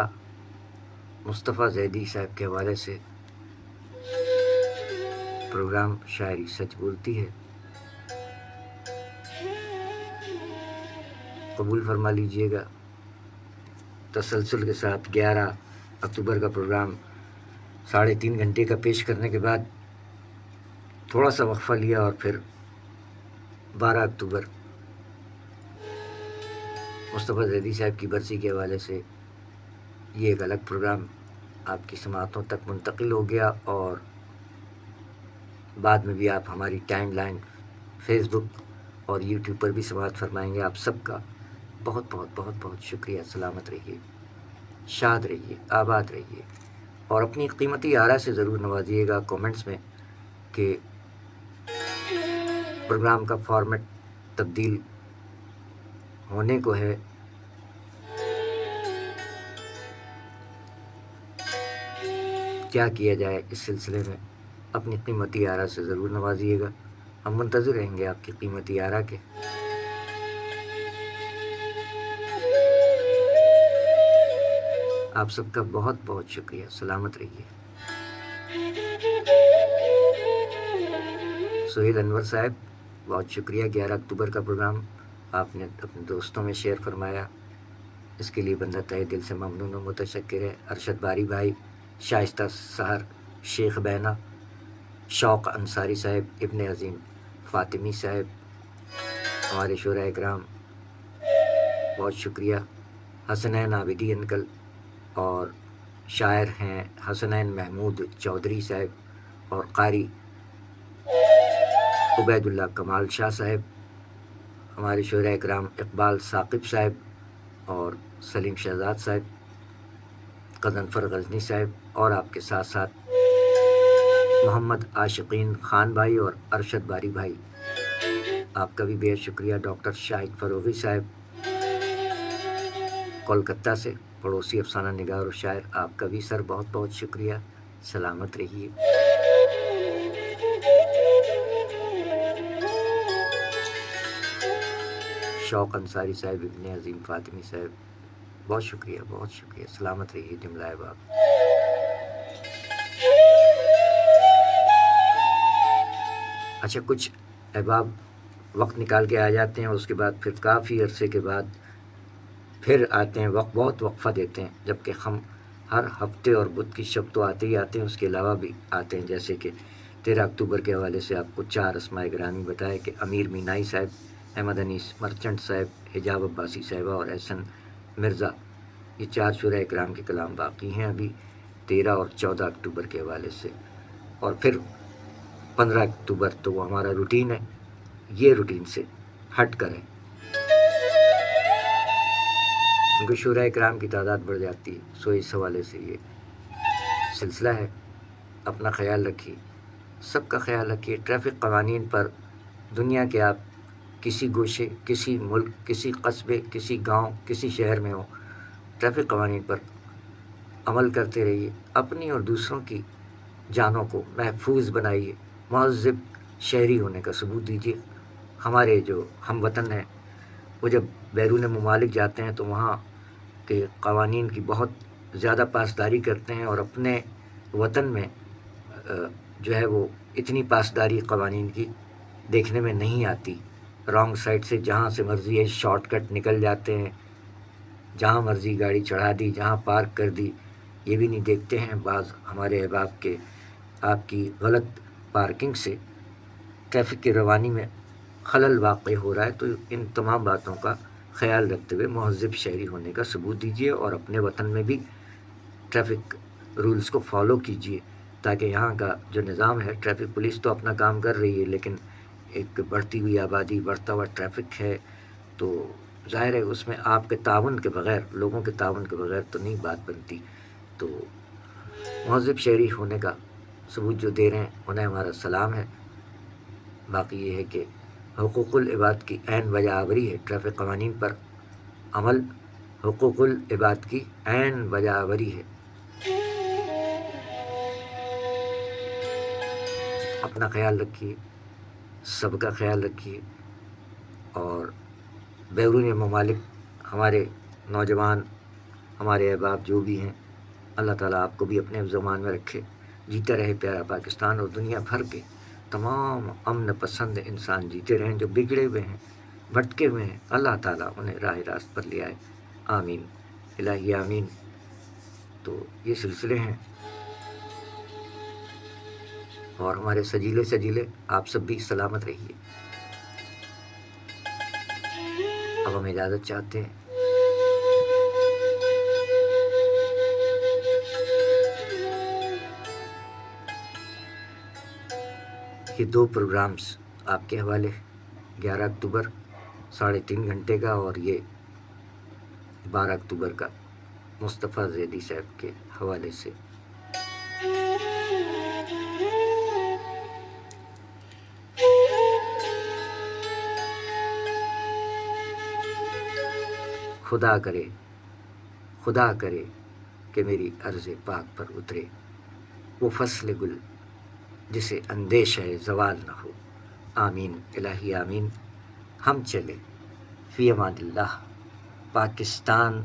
Speaker 1: مصطفیٰ زیدی صاحب کے حوالے سے پروگرام شاعری سچ بولتی ہے. قبول فرما لیجئے گا. تسلسل کے ساتھ 11 اکتوبر کا پروگرام 3.5 گھنٹے کا پیش کرنے کے بعد تھوڑا سا وقفہ لیا اور پھر 12 اکتوبر مصطفیٰ زیدی صاحب کی برسی کے حوالے سے یہ ایک الگ پروگرام آپ کی سماعتوں تک منتقل ہو گیا، اور بعد میں بھی آپ ہماری ٹائم لائن فیس بک اور یوٹیوب پر بھی سماعت فرمائیں گے. آپ سب کا بہت بہت بہت بہت شکریہ. سلامت رہیے، شاد رہیے، آباد رہیے، اور اپنی قیمتی آرا سے ضرور نوازیے گا کومنٹس میں کہ پروگرام کا فارمیٹ تبدیل ہونے کو ہے. کیا کیا جائے اس سلسلے میں؟ اپنی قیمتی آرا سے ضرور نوازیے گا. ہم منتظر رہیں گے آپ کی قیمتی آرا کے. آپ سب کا بہت بہت شکریہ. سلامت رہیے. سہیل انور صاحب، بہت شکریہ. 11 اکتوبر کا پروگرام آپ نے اپنے دوستوں میں شیئر فرمایا، اس کے لیے بندہ تہہ دل سے ممنون و متشکر ہے. ارشد باری بھائی، شائستہ سحر، شیخ بینا، شوق انصاری صاحب، ابن عظیم فاطمی صاحب، ہمارے شعراء اکرام، بہت شکریہ. حسنین عابدی انکل، اور شاعر ہیں حسنین محمود چودھری صاحب، اور قاری عبید اللہ کمال شاہ صاحب، ہمارے شعراء اکرام اقبال ثاقب صاحب اور سلیم شہزاد صاحب، غضنفر غزنی صاحب، اور آپ کے ساتھ ساتھ محمد عاشقین خان بھائی اور ارشد باری بھائی، آپ کا بھی بے شکریہ. ڈاکٹر شاہد فروغی صاحب کولکتہ سے، پڑوسی افسانہ نگار و شاعر، آپ کا بھی سر بہت بہت شکریہ. سلامت رہیے. شوق انصاری صاحب، ابن عظیم فاطمی صاحب، بہت شکریہ بہت شکریہ. سلامت رہیے. جملہ احباب. اچھا، کچھ احباب وقت نکال کے آ جاتے ہیں، اس کے بعد پھر کافی عرصے کے بعد پھر آتے ہیں، بہت وقفہ دیتے ہیں، جبکہ ہم ہر ہفتے اور بدھ کی شب تو آتے ہی آتے ہیں، اس کے علاوہ بھی آتے ہیں. جیسے کہ 13 اکتوبر کے حوالے سے آپ کو 4 اسماء گرامی بتائے کہ امیر مینائی صاحب، احمد انیس مرچنٹ صاحب، حجاب عباسی صاحبہ اور احسن مرزا. یہ 4 شعراء اکرام کے کلام باقی ہیں ابھی 13 اور 14 اکتوبر کے حوالے سے. اور پھر 15 اکتوبر تو وہ ہمارا روٹین ہے. یہ روٹین سے ہٹ کر ہے، کیونکہ شعراء اکرام کی تعداد بڑھ جاتی ہے. سو اس حوالے سے یہ سلسلہ ہے. اپنا خیال رکھیے، سب کا خیال رکھیے. ٹریفک قوانین پر دنیا کے آپ کسی گوشے، کسی ملک، کسی قصبے، کسی گاؤں، کسی شہر میں ہو، ٹریفک قوانین پر عمل کرتے رہیے. اپنی اور دوسروں کی جانوں کو محفوظ بنائیے. مہذب شہری ہونے کا ثبوت دیجیے. ہمارے جو ہم وطن ہیں وہ جب بیرون ممالک جاتے ہیں تو وہاں کے قوانین کی بہت زیادہ پاسداری کرتے ہیں، اور اپنے وطن میں جو ہے وہ اتنی پاسداری قوانین کی دیکھنے میں نہیں آتی. رانگ سائڈ سے جہاں سے مرضی ہے شارٹ کٹ نکل جاتے ہیں، جہاں مرضی گاڑی چڑھا دی، جہاں پارک کر دی، یہ بھی نہیں دیکھتے ہیں. بعض ہمارے احباب کے آپ کی غلط پارکنگ سے ٹریفک کی روانی میں خلل واقع ہو رہا ہے. تو ان تمام باتوں کا خیال رکھتے ہوئے مہذب شہری ہونے کا ثبوت دیجیے، اور اپنے وطن میں بھی ٹریفک رولز کو فالو کیجیے، تاکہ یہاں کا جو نظام ہے، ٹریفک پولیس تو اپنا کام کر رہی ہے، لیکن ایک بڑھتی ہوئی آبادی، بڑھتا ہوا ٹریفک ہے، تو ظاہر ہے اس میں آپ کے تعاون کے بغیر، لوگوں کے تعاون کے بغیر تو نہیں بات بنتی. تو مہذب شہری ہونے کا ثبوت جو دے رہے ہیں انہیں ہمارا سلام ہے. باقی یہ ہے کہ حقوق العباد کی عین بجا آوری ہے. ٹریفک قوانین پر عمل حقوق العباد کی عین بجا آوری ہے. اپنا خیال رکھیے، سب کا خیال رکھیے، اور بیرون ممالک ہمارے نوجوان، ہمارے احباب جو بھی ہیں، اللہ تعالیٰ آپ کو بھی اپنے حفظ و امان میں رکھے، جیتا رہے پیارا پاکستان، اور دنیا بھر کے تمام امن پسند انسان جیتے رہیں جو بگڑے ہوئے ہیں، بھٹکے ہوئے ہیں، اللہ تعالیٰ انہیں راہ راست پر لے آئے، آمین الہی آمین۔ تو یہ سلسلے ہیں، اور ہمارے سجیلے آپ سب بھی سلامت رہیے۔ اب ہم اجازت چاہتے ہیں۔ یہ 2 پروگرامز آپ کے حوالے، 11 اکتوبر 3.5 گھنٹے کا، اور یہ 12 اکتوبر کا مصطفیٰ زیدی صاحب کے حوالے سے۔ خدا کرے کہ میری عرض پاک پر اترے وہ فصل گل جسے اندیشہ زوال نہ ہو، آمین الہی آمین۔ ہم چلے، فی امان اللہ، پاکستان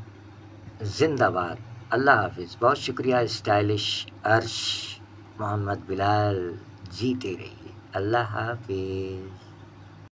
Speaker 1: زندہ باد، اللہ حافظ۔ بہت شکریہ اسٹائلش عرش محمد بلال، جیتے رہیے، اللہ حافظ۔